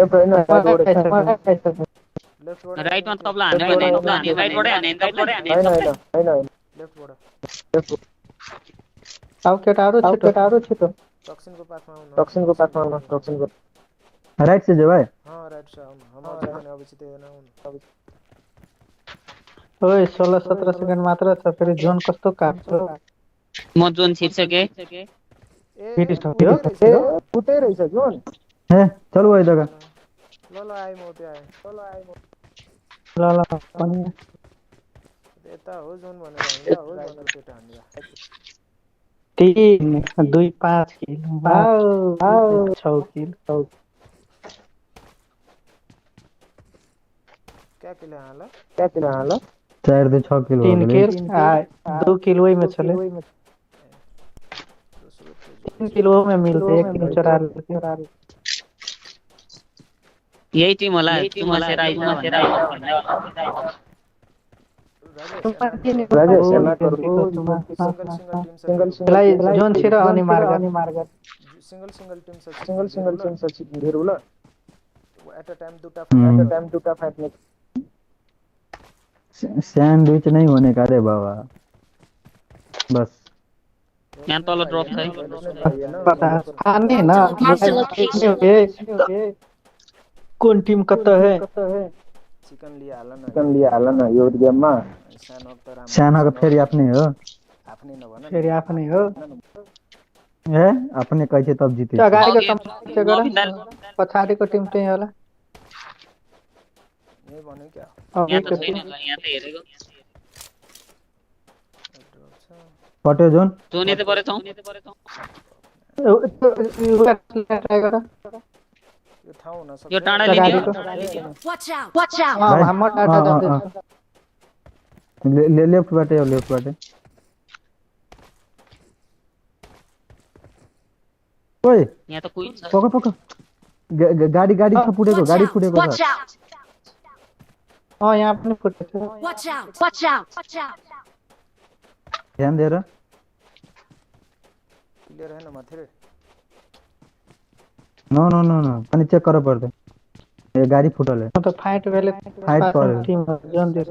लेफ्ट वडे राइटमा तबला हान्यो भने हामी राइटबाटै हान्यो भने तबला होइन लेफ्ट वडे अब केटाहरू छिटो टक्सिनको पाथमा आउनु टक्सिनको राइट से जो भाई हाँ राइट से हम अभी सीधे ना अभी ओए 16-17 सेकेन्ड मात्र छ फेरि जोन कस्तो काट्छ म जोन छिर्सके फेरि सक्यो फुटै रहेछ जोन है चलो भाई जगह ल आए म त्यो आए ल पनि यता हो जोन भनेर हो जोन पेट हान्दिरा 3 2 5 किल वाउ 6 किल क्या किल हाला 4 से 6 किलो 3 किल 2 किल वही में चले 3 किलो में मिलते 1 किलो चोरा यही टिम होला तुमा से राइट राजेश सिंगल जोन छिरा अनि मार्ग सिंगल टीम सच घेरू ल एट अ टाइम दुटा फाइट में सैंडविच नहीं होने का रे बाबा बस यहाँ तल ड्रप छ पता आने ना कौन टीम कत है चिकन लिया हाल न यो गेममा सानो का फेरि आफ्नै हो फेरि आफ्नै हो ए अपने कैसे तब जीते त्यो अगाडिको कम्प्लिट गर पछाडिको टिम चाहिँ होला यही भन्यो क्या यहाँ त छैन यहाँ त हेरेको पट्यो जोन जोन यतै परेछौँ ट्राई गर यो ठाउँ हुन सक्छ यो टाढा लिदियो Watch out! हम टाटा जाँदैछ लेफ्ट बाटे ओए यहाँ त कोही छ पक गाडी छ फुटेको गाडी फुटेको Watch छ out! यहाँ पनि फुटेको छ Watch out! ध्यान दिएर क्लियर हैन माथि रे नो अनि चेक कर पर्छ ए गाडी फुटल है त फाइट भेले फाइट पर्यो टिम जोन दिएर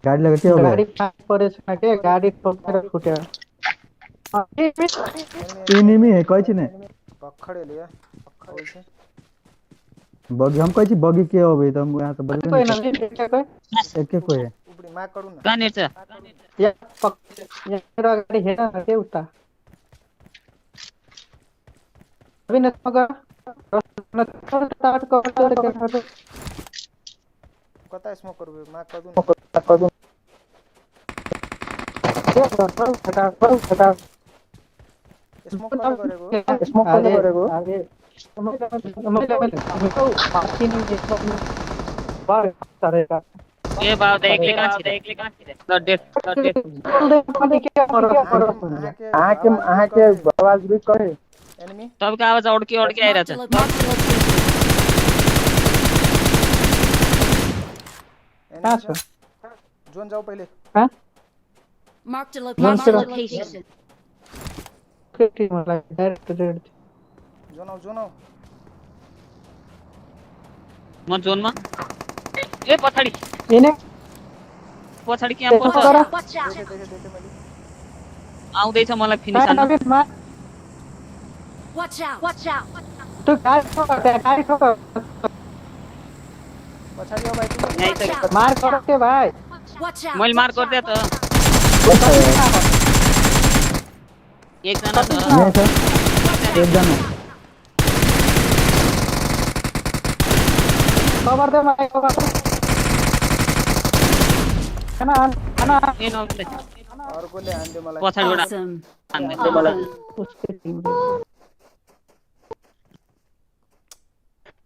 गाडी लगे के हो गयो गाडी फाइट परेछ के गाडी ठोकेर फुट्यो एनिमी है कहै छै ने पखडे लिया पखडे छ बगी हम कहै छी बगी के हो भाई त यहाँ त बगी कोही न एके कोही है उपडी माग करू न कहाँ नेट छ यहाँ अगाडि हेर न के उता अभिन मगर स्टार्ट गर्छ कता स्मोक करू माग करू स्मोक गरेको ए बाउ त एकले कहाँ छिरे ल डेट आके आवाज भी करे एनिमी सबको आवाज अड्की आइरहेछ कहाँ छ जोन जाऊ पहिले Marked a location. के टिमलाई डाइरेक्ट रेड जोन आऊ म जोनमा ए पछाडी इने पछाडी क्याम्प पर्छ Watch out! देखे मैले आउँदैछ मलाई फिनिश हान्न Watch out! तो गाडी ठोक पछाडी आऊ भाइ यही त मार कर के भाई Watch out! मैले मार गर्दै त एकजना छ यहाँ छ एकजना कभर दे भाई कभर ए नबिन दाइ अर्कोले हान्दियो मलाई पछाडिबाट Awesome. हान्दै उसकै टिमले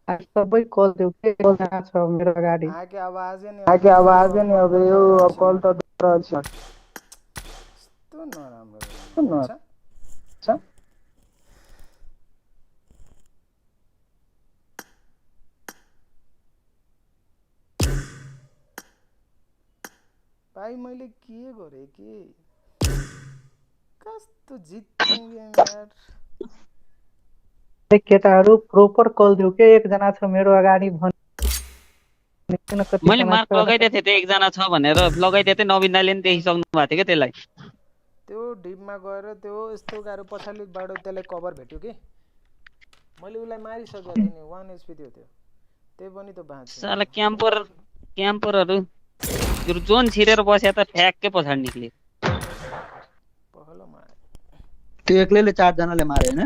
आज सबै कल देऊ के कहाँ छ मेरो अगाडि आके आवाजै नि आके आवाज नि अब यो अब कल त छ यस्तो नराम्रो छ भाइ मैले के गरे के कस्तो जित्ने गेम यार केटाहरू प्रोपर कल देऊ के एकजना छ मेरो अगाडि मैले मार्क लगाइदिएको थिएँ त्यो एकजना छ भनेर लगाइदिएको थिएँ नवीन दाइले नि देखिसक्नु भएको थियो क्या त्यसलाई त्यो डिपमा गएर त्यो यस्तो गाह्रो पछाडिबाट त्यसलाई कभर भेट्यो कि मैले उसलाई मारिसकेको थिएँ नि 1 HP थियो त्यो त्यही पनि त बाँच्यो साला क्याम्परहरू जोन छिरेर बस्या त ठ्याक्कै पछाडि निक्ल्यो पहलोमा त्यो एक्लैले 4 जनाले मारे हैन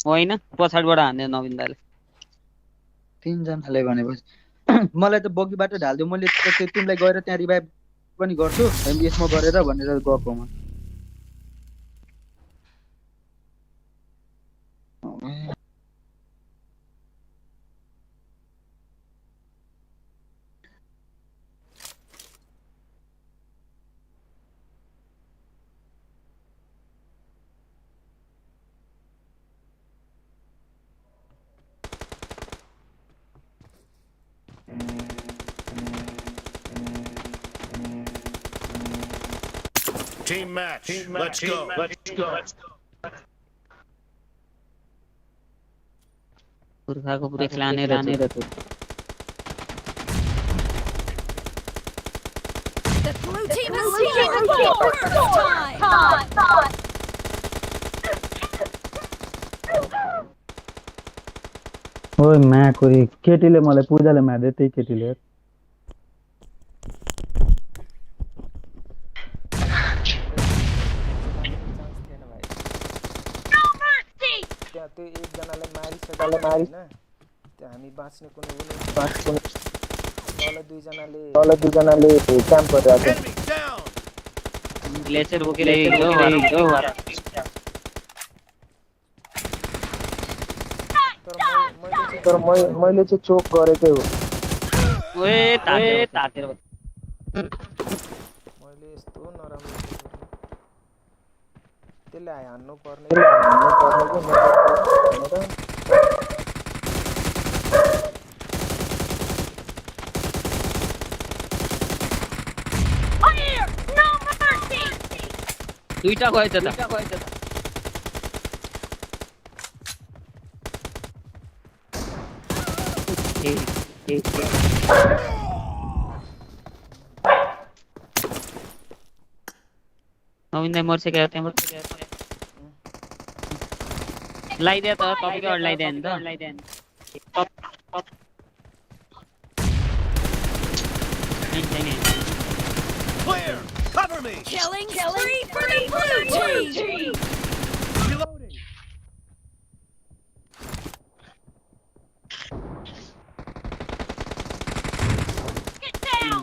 होइन पछाडिबाट हान्यो नवीन दाइले 3 जनाले भनेपछि मलाई त बगीबाट ढाल्दियो मैले त्यो टिमलाई गएर त्यहाँ रिभाइभ पनि गर्छु यसमा गरेर भनेर गएको म Team match. Let's go. पुर्खाको पुरै क्लानै रहने र The blue team has secured the ओइ माकुरी केटीले मलाई पूजाले मार्दै त्यही केटीले त्यो एकजनालाई मारिसक्यो हैन त्यो हामी बाँच्ने कुनै तल दुईजनाले क्याम्प गरिरहेको Enemy down. ग्लेचर बोकेर हिँड्यो तर मैले चाहिँ चोक गरेकै हो ओए तातेर मैले यस्तो नराम्रो त्यसलाई हान्नु पर्ने दुईटा गएछ त नवीन दाइ मर्छ क्या त्यहाँबाट लगाइदियो त तपाईँकै अरू लगाइदियो नि त Clear. Cover me. Killing spree for the blue team. Reloading. Get down.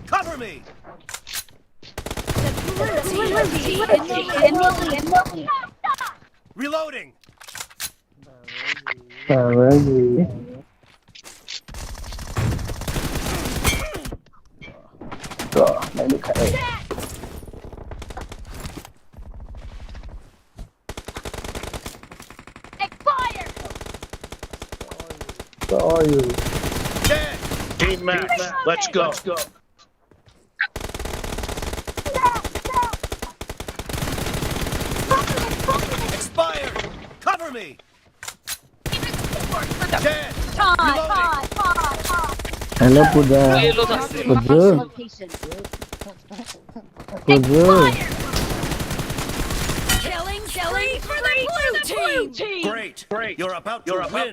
Cover me. The blue team in the lead. Reloading. Dead. Team match. Let's go. Expired. Cover me. Dead. Reloading. Hello Puja Puju Puju Killing spree for the blue team. Great. You're about to win.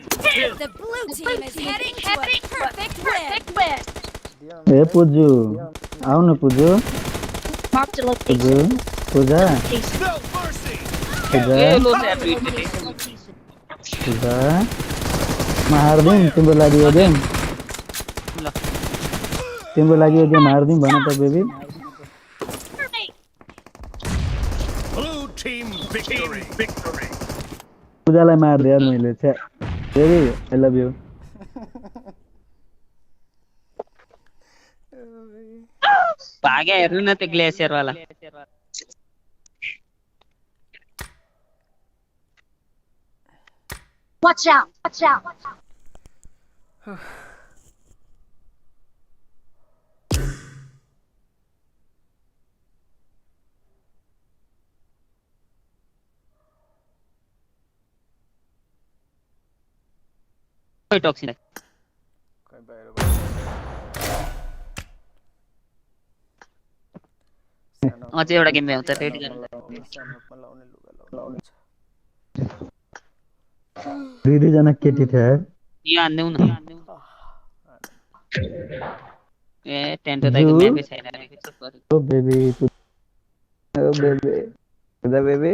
The blue team is heading to a perfect win. ए पूजू आऊ न पूजू पूजू पूजा No mercy. पूजा ए लो पूजा हार्दिम तिम्रो लागि यो game ल तिम्रो लागि यो game हार्दिम भन त बेबी Blue team victory. पूजालाई मार्दै यार मैले छ्या बेबी आई लभ यु भाग्या हेर्नु न त्यो ग्लेसियर वाला Watch out! Watch out! कोही टक्सिन खै बाहिर अझै एउटा गेम भ्याउँछ रेडी गर्नु लाउने लुगा लाउने छ 2 जना केटी थियो यार यो हान्देऊ न ए टेन्टो दाइको म्यापै छैन रे के गर्नु ओ बेबी पूजा बेबी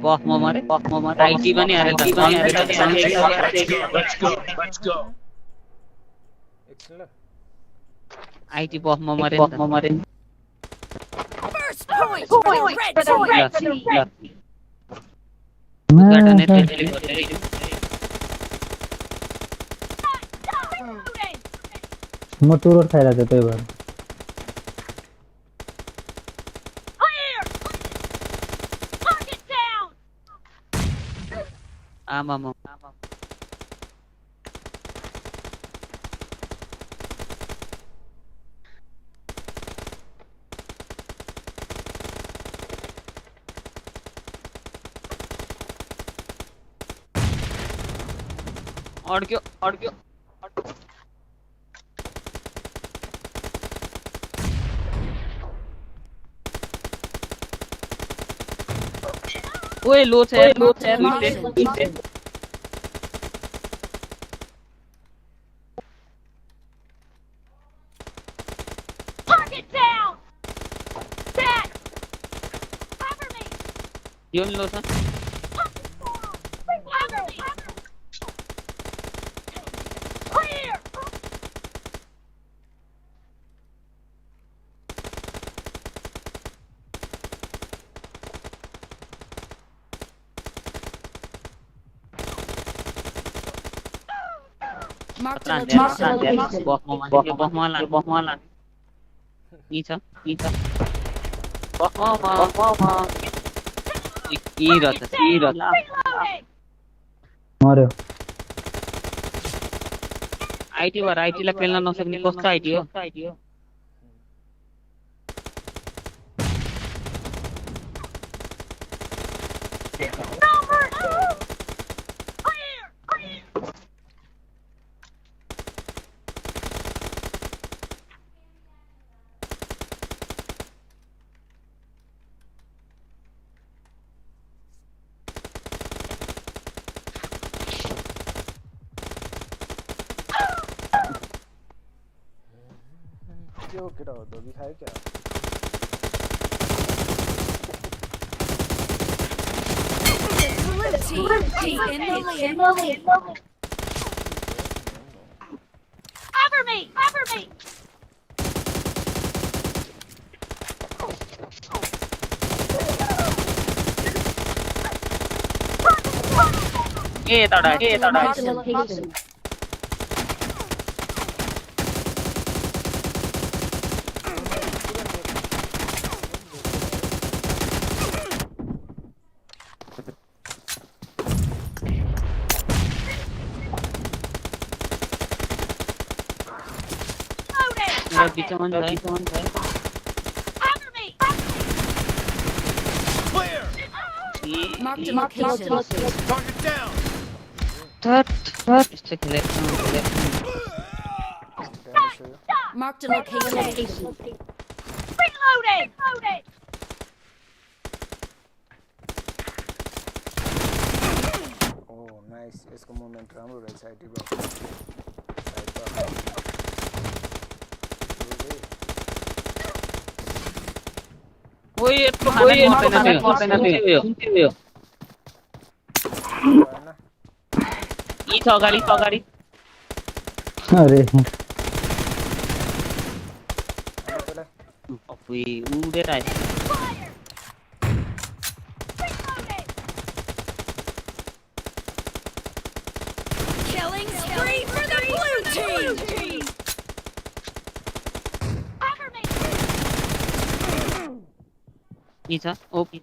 बफमा मरे आइटी पनि हारे Let's go. एकछिन ल आइटी बफमा मरे First point for the red team. उद्घाटन नै त्यसले गर्दै म टुरोट खाइरहेको छु त्यही भएर Clear! Target down! आमामा अड्क्यो ओए लो छ यार Target down! Dead! Cover me! यो नि लो छ Cover me! Clear! बफमा यी छ बफमा यी रहेछ Reloading! मर्यो आइटी भएर आइटीलाई पेल्न नसक्ने कस्तो आइटी हो क्यों गिरा हो तो दिखाए क्या Cover me! Cover me! ए तडा Mark the location. बिचमा Cover me! Clear. Mark the location. Target down. थट थट यस्तो खेले ड्यामेज हो यो Marked a location. Reloading! ओ नाइस यसको मुभमेन्ट राम्रो रहेछ आइटी ब्लक ओइ यत्रो मर्दैन थियो यो भएन यी छ अगाडि अरे ओइ उडेर आयो Killing spree for the blue team! यी छ ओपी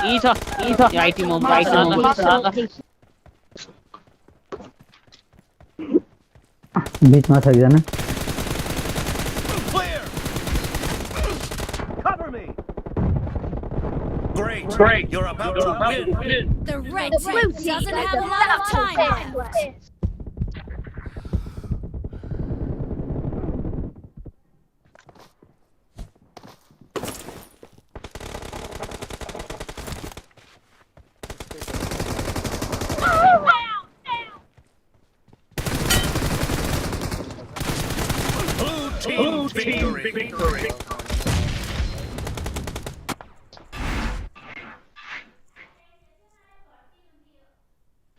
यी छ आइटी मोबाइल बीचमा छ एकजना Clear! Cover me! Great! You're about to win! The red team doesn't have a lot of time left. Blue team victory!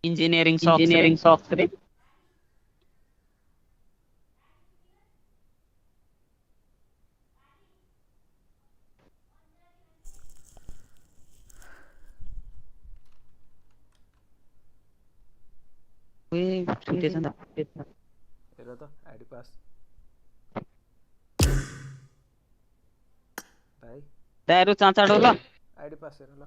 Engineering सक्छ रे ओइ छुटेछ नि हेर त आइडी पास भाइ दाइरो चाँचाडो ल आइडी पास हेर ल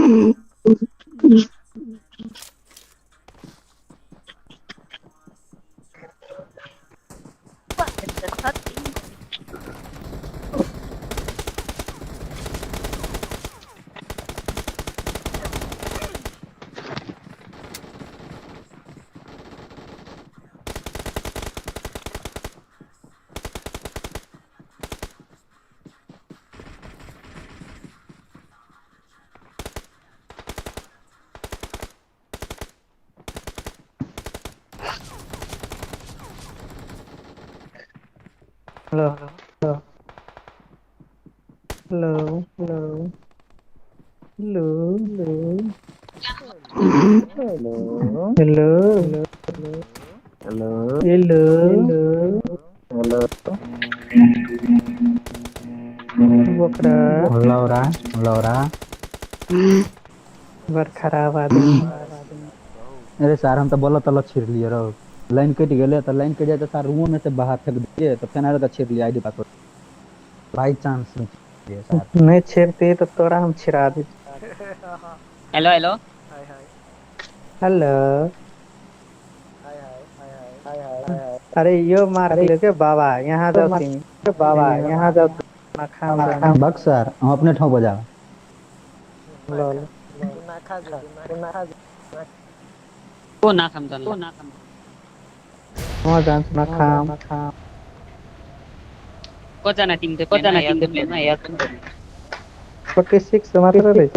Hello. Hello. Hello. Hello. Hello. Hello. Hello. Hello. बोकरा लौरा लौरा बर्खा आदमी अरे सर हम तो बोला तल छिड़ लिए रहो लाइन कट गए तो लाइन कट जाए तो सर रूम में से बाहर फेंक दिए तो फेनार तो छिड़ लिया ID password by chance sir नहीं छेड़ते तो तोरा हम छिड़ा दी hello hello hi hi hello hi hi hi hi अरे यो मार के लेके बाबा यहाँ जाओ तुम बाबा यहाँ जाओ ना खा मारा बक सर हम अपने ठाव बजा लो तू ना खा जे तू ना खा को ना खाम जान लो वहाँ जान ना खाम को जाना टीम ते प्लेन ना यार 46 मात्र रहेछ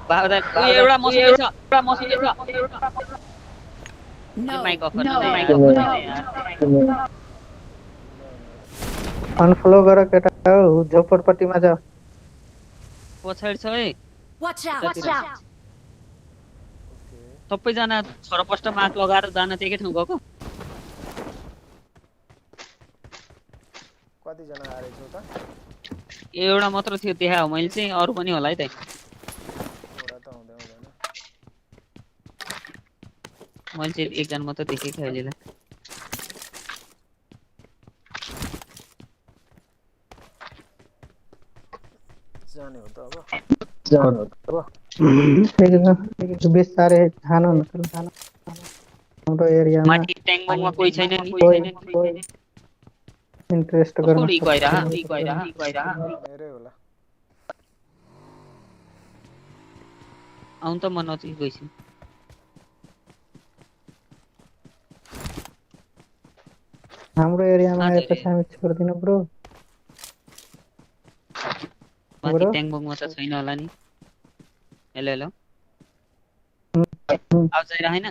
बाबा एउटा मसुके छ माइक अफ गर्न यार अनफ्लो गर केटा हो झोपडपट्टीमा जाऊ पछाडी छ है Watch out! सबैजना छरपष्ट मार्क लगाएर जान चाहिँ एकै ठाउँ गएको कति जना आरे छौ त एउटा मात्र थियो देखायो मैले चाहिँ अरु पनि होला है त एउटा त हुँदै हुँदैन मैले चाहिँ एकजना मात्र देखेको अहिले जाने हो त अब बिस्तारै खानु न हाम्रो एरियामा माथि ट्याङमा कोही छैन नि इन्ट्रेस्ट गर्न थोडी गइरा मेरै होला आउन त म नजिक गइछु हाम्रो एरियामा आएपछि हामी छोड्दिनु ब्रो माथि ट्याङमा त छैन होला नि हेलो हेलो आउँछ हैन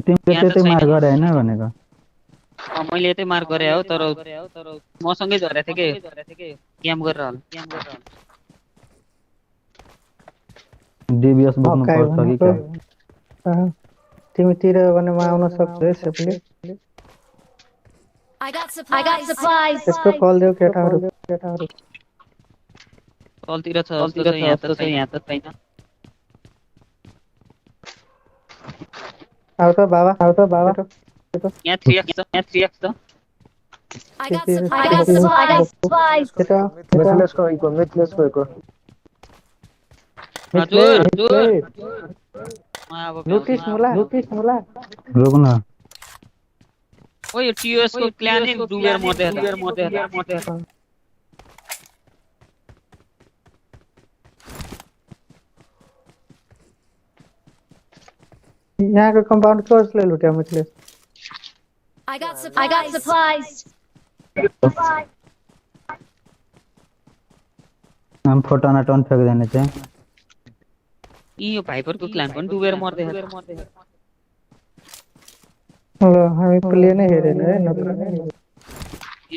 तिमीले त्यतै मार गरे हैन भनेको मैले यतै मार्क गरे हो तर मसँगै झरेको थिए के क्याम्प गरेर होला डीबीएस बोक्नु पर्छ कि क्या तिमीतिर भने म आउन सक्छु सेफली I got supplies. त्यसको कल देऊ केटाहरु तलतिर छ जस्तो छ यहाँ त छैन आउ त बाबा यहाँ 3x छ I got supplies. हजुर लुटिस मुला रुक्न ओ यो टीएस को क्ल्यान नै डुबेर मर्दै यहाँको कम्पाउन्ड कसले लुट्या मुछले I got supplies. हम फोटोना टन फेंक देने चाहिँ यो भाइपरको क्ल्यान पनि डुबेर मर्दै ल हामी प्ले नै हेरेन है नत्र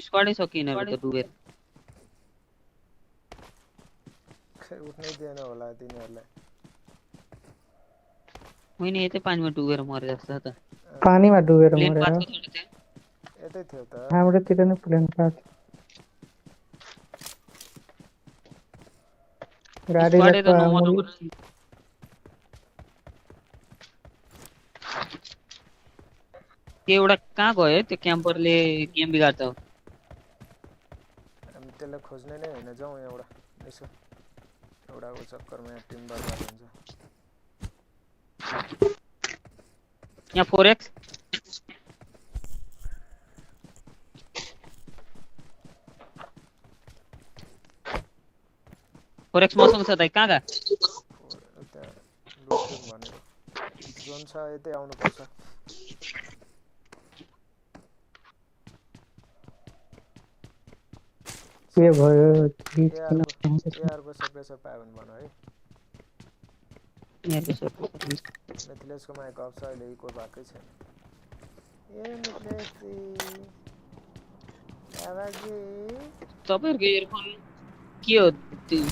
स्क्वाडै सकिन त डुबेर उठ्नै दिएन होला तिनीहरुलाई होइन यतै पानीमा डुबेर मरे जस्तो त पानीमा डुबेर प्लेन मरेर पाथको छोड्दै थियो यतै थियो त हाम्रोतिर नै प्लेन पाथ गाडी स्क्वाडै त राख्दा नमर्नु त्यो एउटा कहाँ गयो त्यो क्याम्परले गेम बिगार्छ हामी त्यसलाई खोज्ने नै होइन जाउँ एउटा यसो एउटाको चक्करमा यहाँ टिम बर्बाद हुन्छ यहाँ 4x मसँग छ दाइ कहाँ यता लुट्यौँ भनेको जोन छ यतै आउनुपर्छ के भयो एआरको सप्रेसर पायो भने भन है मिथिलेशको माइक अफ छ अहिले इको भएकै छैन ए मिथिलेशजी बाबाजी तपाईहरुको इयरफोन के हो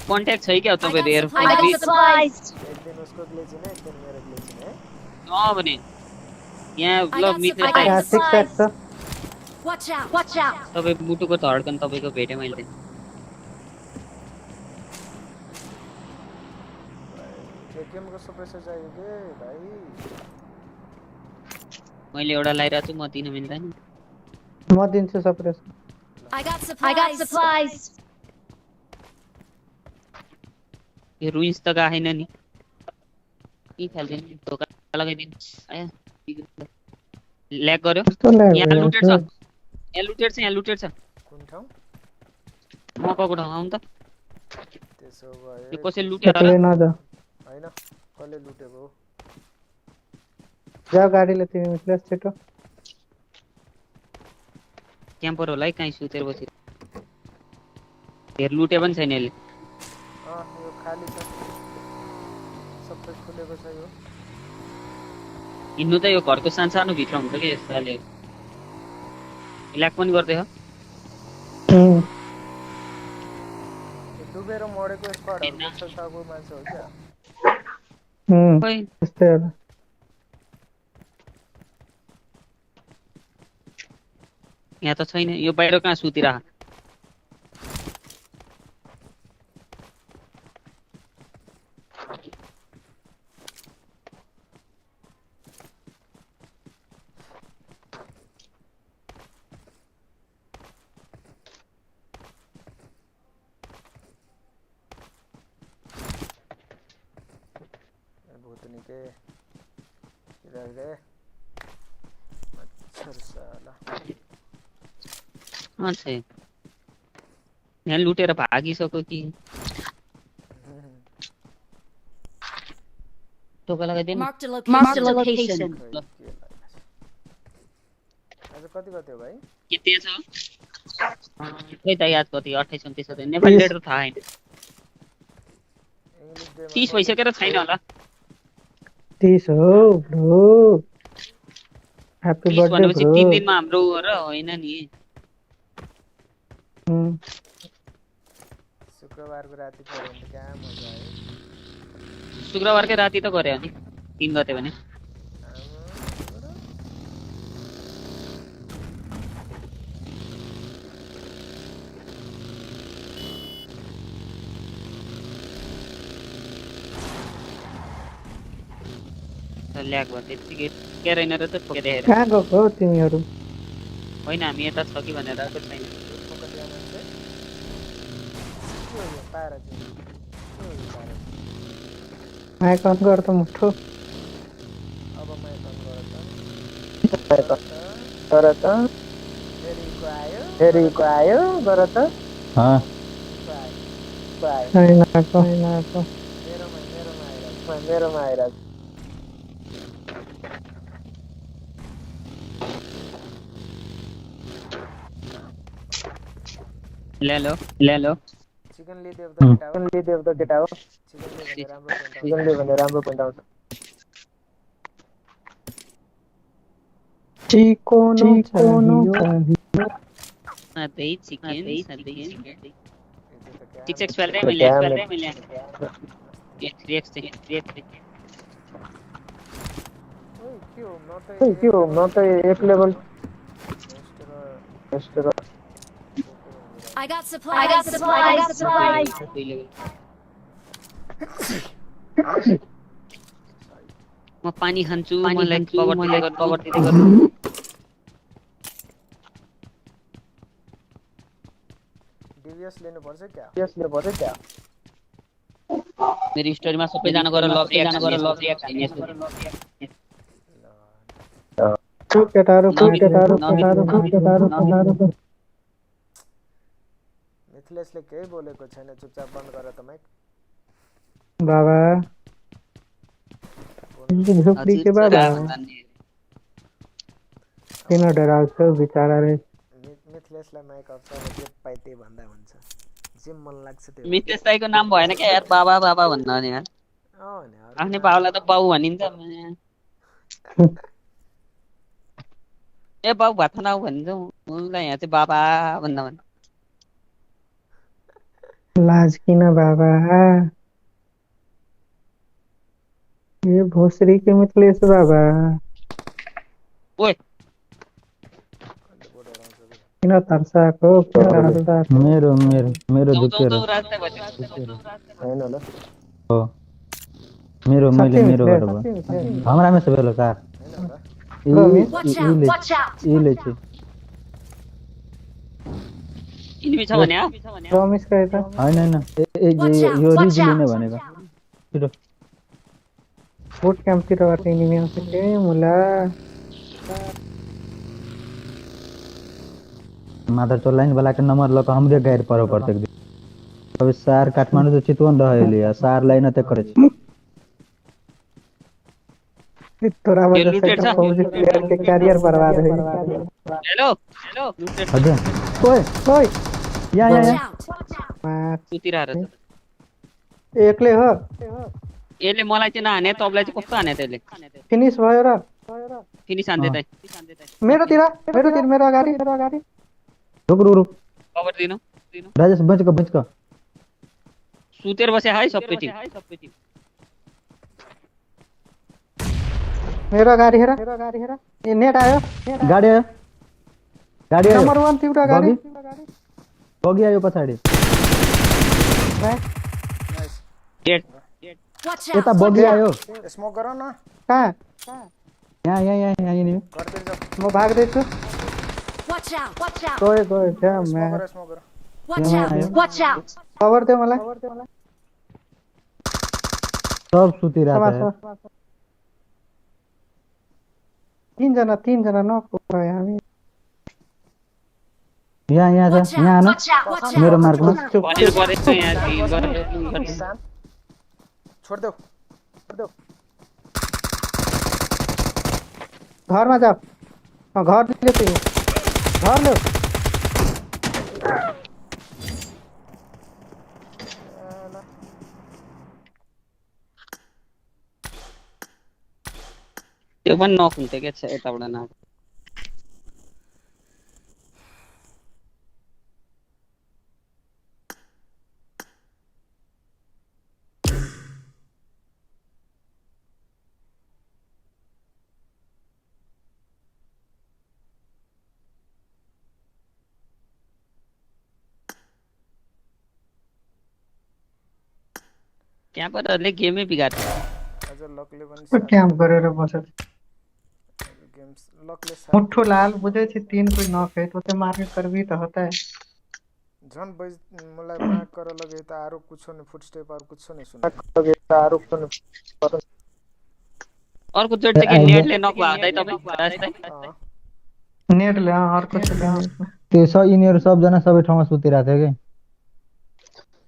कन्ट्याक्ट छै क्या तपाईहरु इयरफोन एक दिन उसको ग्लिच हुने एक दिन मेरो ग्लिच हुने भने यहाँ ल मित्र यहाँ 6x छ Watch out! तपाई मुटुको धड्कन तपाईको भेटे मैले केकेएमको सप्रेसर चाहियो के भाइ मैले एउटा लाइरा छु म दिन मिल्दैन म दिन्छु सप्रेसर I got supplies. यो रुइन्स त गाएन नि के खेल्दैन धोका लगाइदिनु आया ल्याग गर्यो यहाँ लुटेड छ कुन ठाउँ मकको ठाउँ आउँ त त्यसो भए यो कसैले लुटेर एक्लै नजा हैन कसले लुटेको हो जाऊ गाडीले तिमी मिथिलेश छिटो क्याम्पर होला है कहीँ सुतेर बसी धेर लुटे पनि छैन यसले यो खाली छ सबै खुलेको छ यो हिँड्नु त यो घरको सानो भित्र हुन्छ कि यसले ल्याक पनि गर्दै हो डुबेर मरेको स्क्वाडहरु छको मान्छे हो क्या खोइ त्यस्तै होला यहाँ त छैन यो बाहिर कहाँ सुतिरह भूतनी के इधर रे मच्छर साला अच्छा यहाँ लुटेर भागिसक्यो कि टोका लगाइदिनु Marked a location. आज कति हो भाइ के त्यहाँ छ खै त याद कति 28 29 छ नेपाली लेटर थाहा हैन 30 भइसकेर छैन होला 30 हो ब्रो ह्यापी बर्थडे भनेपछि ब्रो 3 दिनमा हाम्रो र होइन नि शुक्रबारको राति पऱ्यो भने कहाँ मजा आयो शुक्रबारकै राति त गरे अनि 3 गते भने ल्याग भयो त्यतिकै के रहेन र त ठोके देखेर कहाँ गएको हो तिमीहरू होइन हामी यता छ कि भनेर आएको छैन माइक अन गर त मुठो अब माइक अन गर त फेरिको आयो गर त छैन मेरोमा आइरहेको ले लो चिकन लिदेव त केटा हो चिकन ले भने राम्रो पोइन्ट आउँछ चिकन साथै चिकन 6x फाल्दै मैले एक 3x चाहिँ 3x के हो म त एक लेभल I got supplies. म पानी खान्छु मलाई कभर दिँदै गर्नु सीरियस लिनुपर्छ क्या मेरो स्टोरीमा सबैजना गरेर लभ रियाक्सन केटाहरू मिथिलेशले केही बोलेको छैन चुपचाप बन्द गर त माइक बाबा झुपड़ी के बाबा किन डराउँछौ बिचारा रे मिथिलेशलाई माइक अफ छ जे पाइ त्यही भन्दा हुन्छ जे मन लाग्छ त्यो मितेश दाइको नाम भएन क्या यार बाबा बाबा भन्न नि यार आफ्नै बाबुलाई त बाउ भनिन्छ ए बाउ भात खाना भनिन्छ उनलाई यहाँ चाहिँ बाबा भन्दा भन्छ लाज किन बाबा ये भोसरी के मिथिलेश बाबा ओए किन तर्साको मेरो झुकेर हैन ल हो मेरो मैले मेरो गरेर भयो हमरा में से भेलो सर इले छ इनिमी छ भने प्रमिस गरे त हैन यो रिजली नै भनेको छिटो फुट क्याम्प तिरबाट इनिमी आउँछ के मुला मादर चो लाइन वाला के नंबर लक हमरे गाइड पर पड़ते अब सार काठमांडू से चितवन रहेली सार लाइन ते करे छ तोरा वजह से फौजी प्लेयर के कैरियर बर्बाद है हेलो हजुर ओए या सुतिरा र एकले हो यसले मलाई चाहिँ नहाने तबलाई चाहिँ कस्तो हाने त्यसले फिनिश भयो र फिनिश हान्दै दाइ मेरोतिर मेरो अगाडि रुक कभर दिनु राजेश बच का सुतेर बसे हाय सबै टिम मेरो गाडी हेर ए नेट आयो गाडी आयो नम्बर 1 तिम्रो गाडी बगी आयो पछाडी डेड यता बगी आयो स्मोक गर न कहाँ यहाँ नि गर्दै जा म भाग्दै छु गयो जाम स्मोक गर कभर दे मलाई सब सुतिरहेको छ तीनजना नक भयो हामी यहाँ छ यहाँ आउनु मेरो मार्कमा छोड देऊ घरमा जाऊ घर ले घर लो त्यो पनि नक हुन्थ्यो के छ यताबाट न क्याम्परहरूले गेमै बिगार्छ अझ लकले पनि क्याम्प गरेर बसेछ गेम्स लकले मुट्ठो लाल बुझे थी 3 कोई नॉक है तो ते मार कर भी तो होता है झन मलाई मार्क कर लगे त आरो कुछ नि फुटस्टेप आरो कुछ नि सुन अर्को चोट चाहिँ के नेटले नक भए तपाईँ रास्ता नेटले अर्को त्यो सब यिनीहरु सब जना सबै ठाउँमा सुतिरा थियो के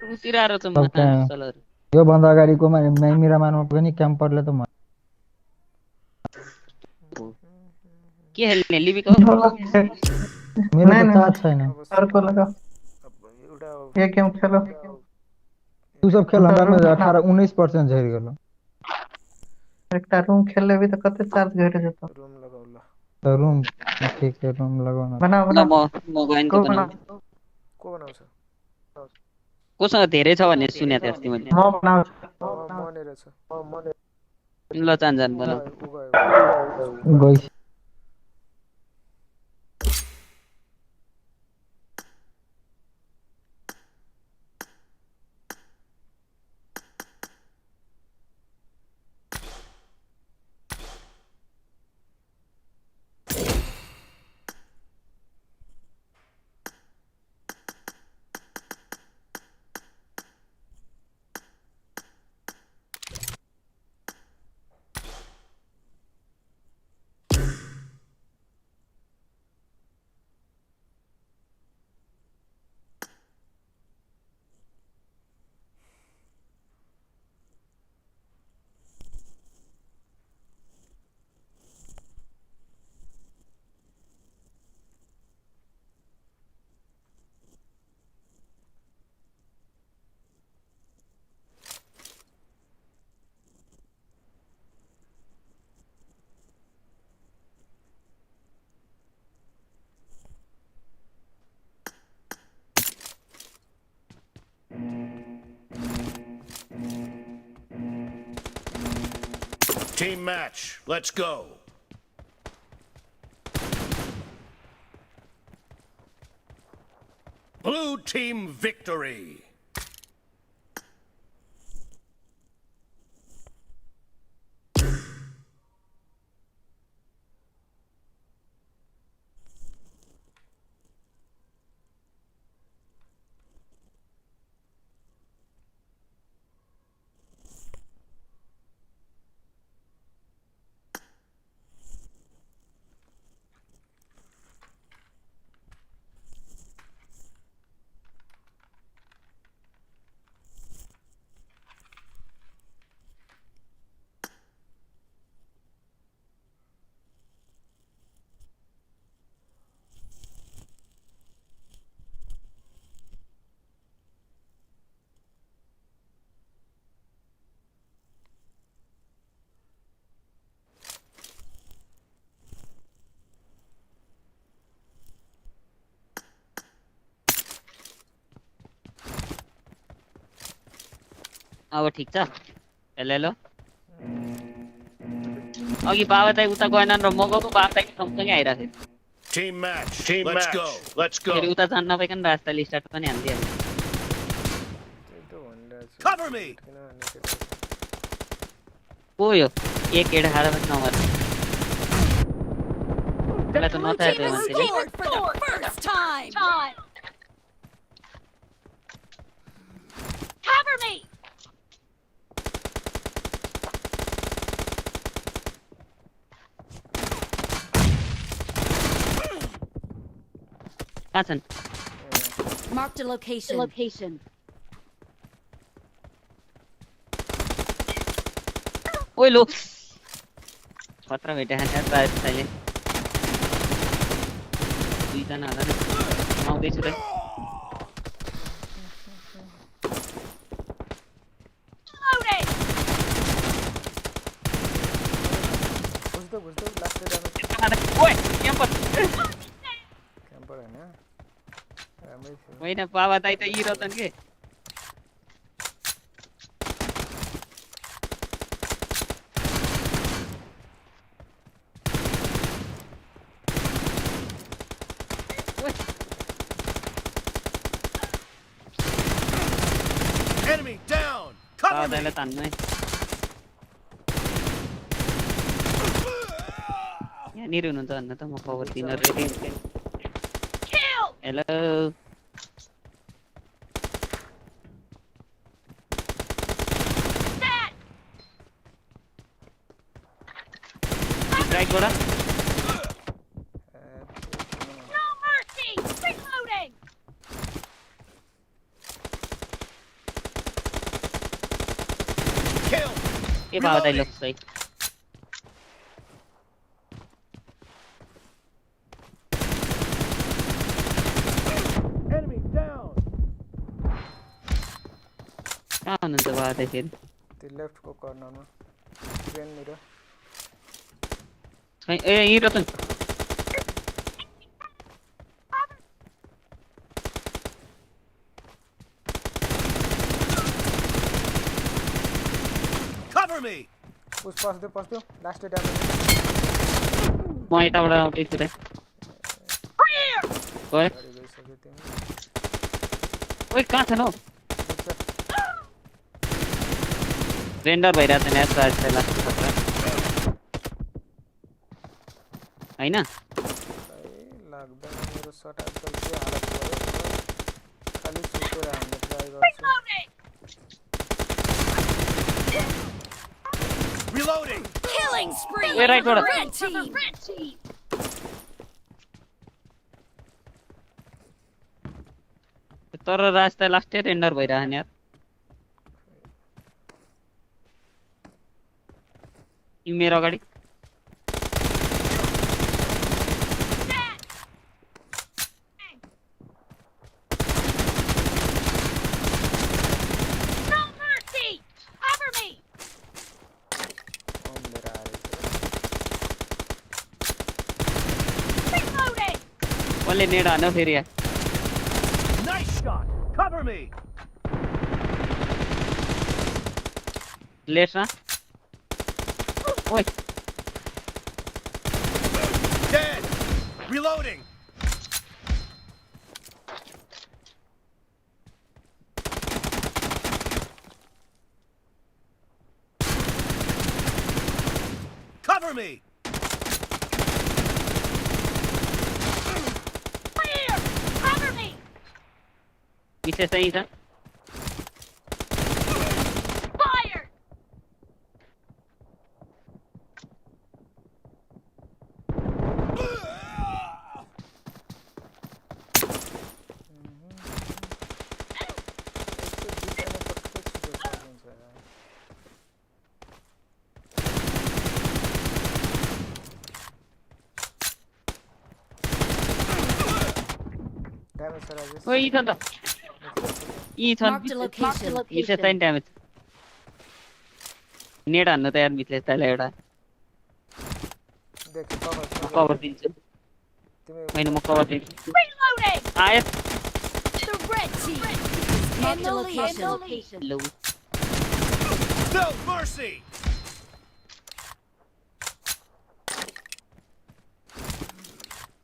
सुतिरा छ मासलहरु यो भन्दा अगाडिको मेरा मानमा पनि क्याम्परले त के हेल्ने लिबिको मेरो त चार्ज छैन अर्को लगा एक गेम खेलो तू सब खेल हमरा में 18-19% झरि गेलो एकटा रूम खेलले भी तो कते चार्ज घट जतो रूम लगाउ ल रूम ठीक है रूम लगाउन बना म गइन त बनाउ को बनाउँछ कोसँग धेरै छ भन्ने सुने थिए अस्ति मैले म बनाउँछु मनेर छ ल चान्जान बनाउ गइस Team match. Let's go. Blue team victory. अब ठिक छ हेलो अघि बाबा दाइ उता गएनन् र म गएको बाबा दाइ सँगसँगै आइरहेको थियो Team match. Let's go. Let's go. फेरि उता जान नपाइकन रास्ताले स्टार्ट पनि हालिदिइहाल्यो Cover me. को यो एक केटा खाएर पनि नमर मलाई त नचाहे त्यो मान्छेले Cover me! कहाँ छन् Marked a location. ओइ लो खतरा भेटे हान्छ अहिले दुईजना होला नि आउँदैछु त ओइ क्याम्पर होइन बाबा दाइ त हिरो छन् के Enemy down. Cover me. तान्नु है यहाँनिर हुनुहुन्छ भन्न त म खबर दिन रेडी हेलो राइटबाट No mercy! Reloading! Kill. के बाबा दाइ लोक सही Enemy down. कहाँ हुनुहुन्छ बाबा दाइ फेरि त्यो लेफ्टको कर्नरमा ट्रेन मेरो ए यहीँ रतन Cover me. पास दो लास्ट ड्यामेज म यताबाट आउँदैछु त ओइ गइसक्यो तिमी ओइ कहाँ छन् हौ रेन्डर भइरहेको छ म्याच आज लास्ट खतरा हैन लाग्दैन मेरो शट आजकल के हालत भयो खाली सुतेर हान्ने ट्राई गर्छु Reloading. Killing spree! Wait, right, for the brother. red team! तर रास्ता लास्टै रेन्डर भइरहेको नि यार यी मेरो अगाडि No mercy! Cover me! Reloading! कसले नेड हान्यो फेरि यार Nice shot. Cover me. लेट्समा ओए Dead. Reloading. Cover me. Clear! Cover me! पीछे सही था Fire! Damage sir, Rajesh. ओए इथन त इथन Marked a location. पीछे सही ड्यामेज नेड हान्न त यार मिथले त्यसलाई एउटा देख cover. कभर दिन्छु तिमी हैन म कभर दिन्छु Reloading! आए The red team is in the location. लौ No mercy.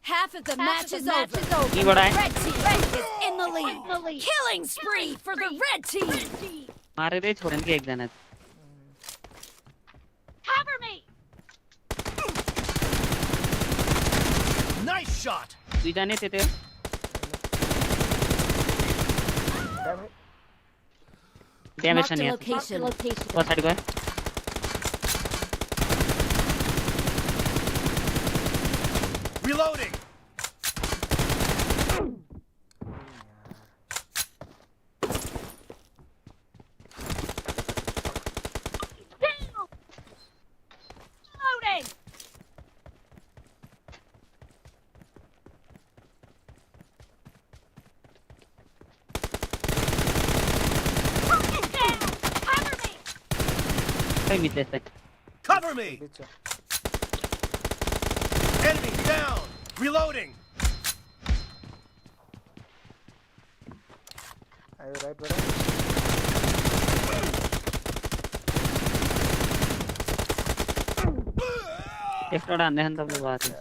Half of the match is over. यीबाट आए Red team is in the lead. Killing spree for the red team. मारेरै छोडेन कि एकजना Cover me! Nice shot. दुईटा नै थियो त्यो damage. Damage छ Marked नि a यहाँ location. पछाडि गयो Reloading. Reloading! Focus down! Cover me! खै मिथले चाहिँ Cover me. Bitch. Enemy down. Reloading. Are you right, brother? एकटा हान्दै खान तपाईँले भएको थियो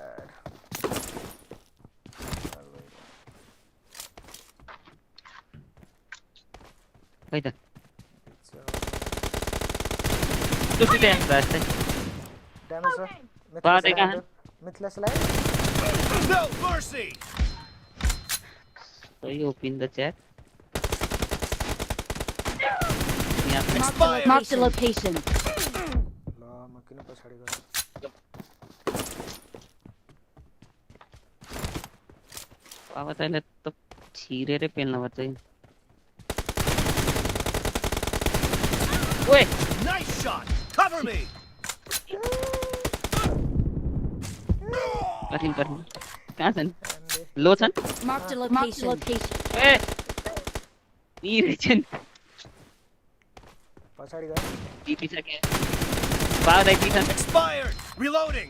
खै त तुसी त्यहाँ रास्ता Damage sir. बात है कहाँ? Mithless line. No mercy. So you open the chat. यहाँ पे Marked a location. ल म किन पछाडी गएँ? बाबा तैँले त छिरेरै पेल्न पर्छ है ओए Nice shot. Cover me. कठिन कठिन कहाँ छन् लो छन् Marked a location. ए यी रहेछन् पछाडी गएँ. जितिसके बाबा दाइ जितन् Expired. Reloading.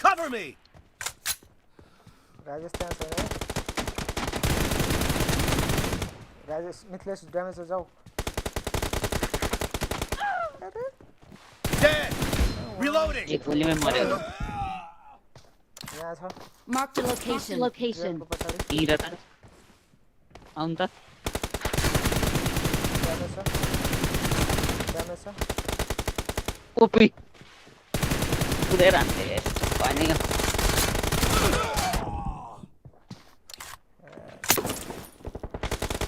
Cover me. Rajesh त्यहाँ छैन है? राजेश मिथलेस ड्यामेज जाऊ. Dead. Reloading. एक गोलीमै मर्यो यहाँ छ. Marked a location. को पछाडी. यी र त आउनु त ड्यामेज छ. ड्यामेज छ. ओपी कुदेर हान्थे भएन यो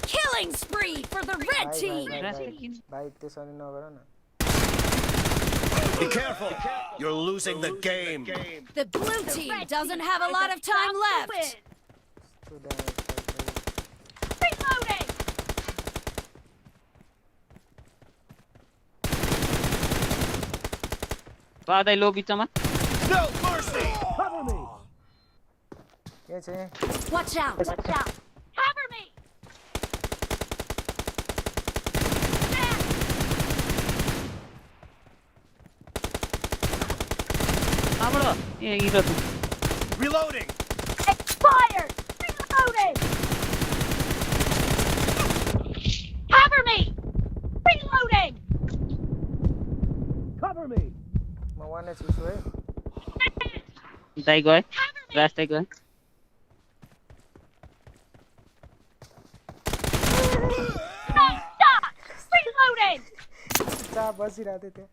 Killing spree for the red team. भाइ त्यसरी नगर न. Be careful. You're losing the game. The blue team doesn't have a lot of time left. त्यो ड्यामेज छ. Reloading. बाबा दाइ लो बिचमा No mercy. Cover me. के चाहिँ Watch out. Cover me. कहाँबाट ए यी र त Reloading. Expired. Reloading. Cover me. Reloading. One H छु है दाइ गए रास्ता गए Reloading! चा बसिरहेको थिए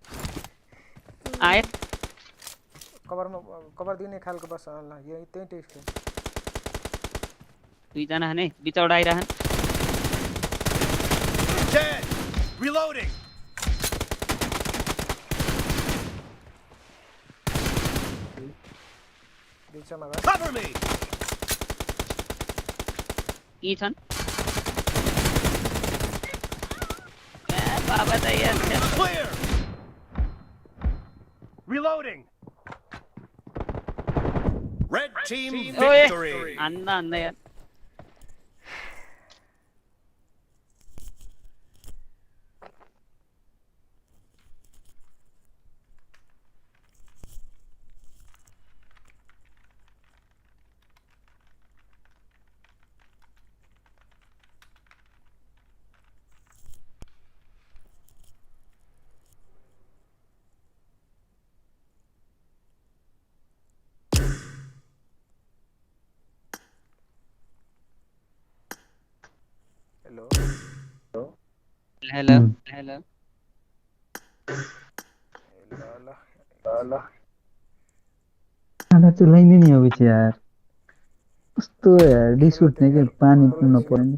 आए कभर दिने खालको बस ल यही त्यही टेस्ट हो दुईजना हने बिचौडा आइरहन Dead. Reloading. बिचमा बस Cover me. यी छन् ए बाबा त यार Clear. Reloading. Red team victory. Anna Anna यार हेलो हेलो हेलो ल खाना चलाइँदै नि अब चाहिँ यार कस्तो यार रिस उठ्ने कि पानी पिउन पर्ने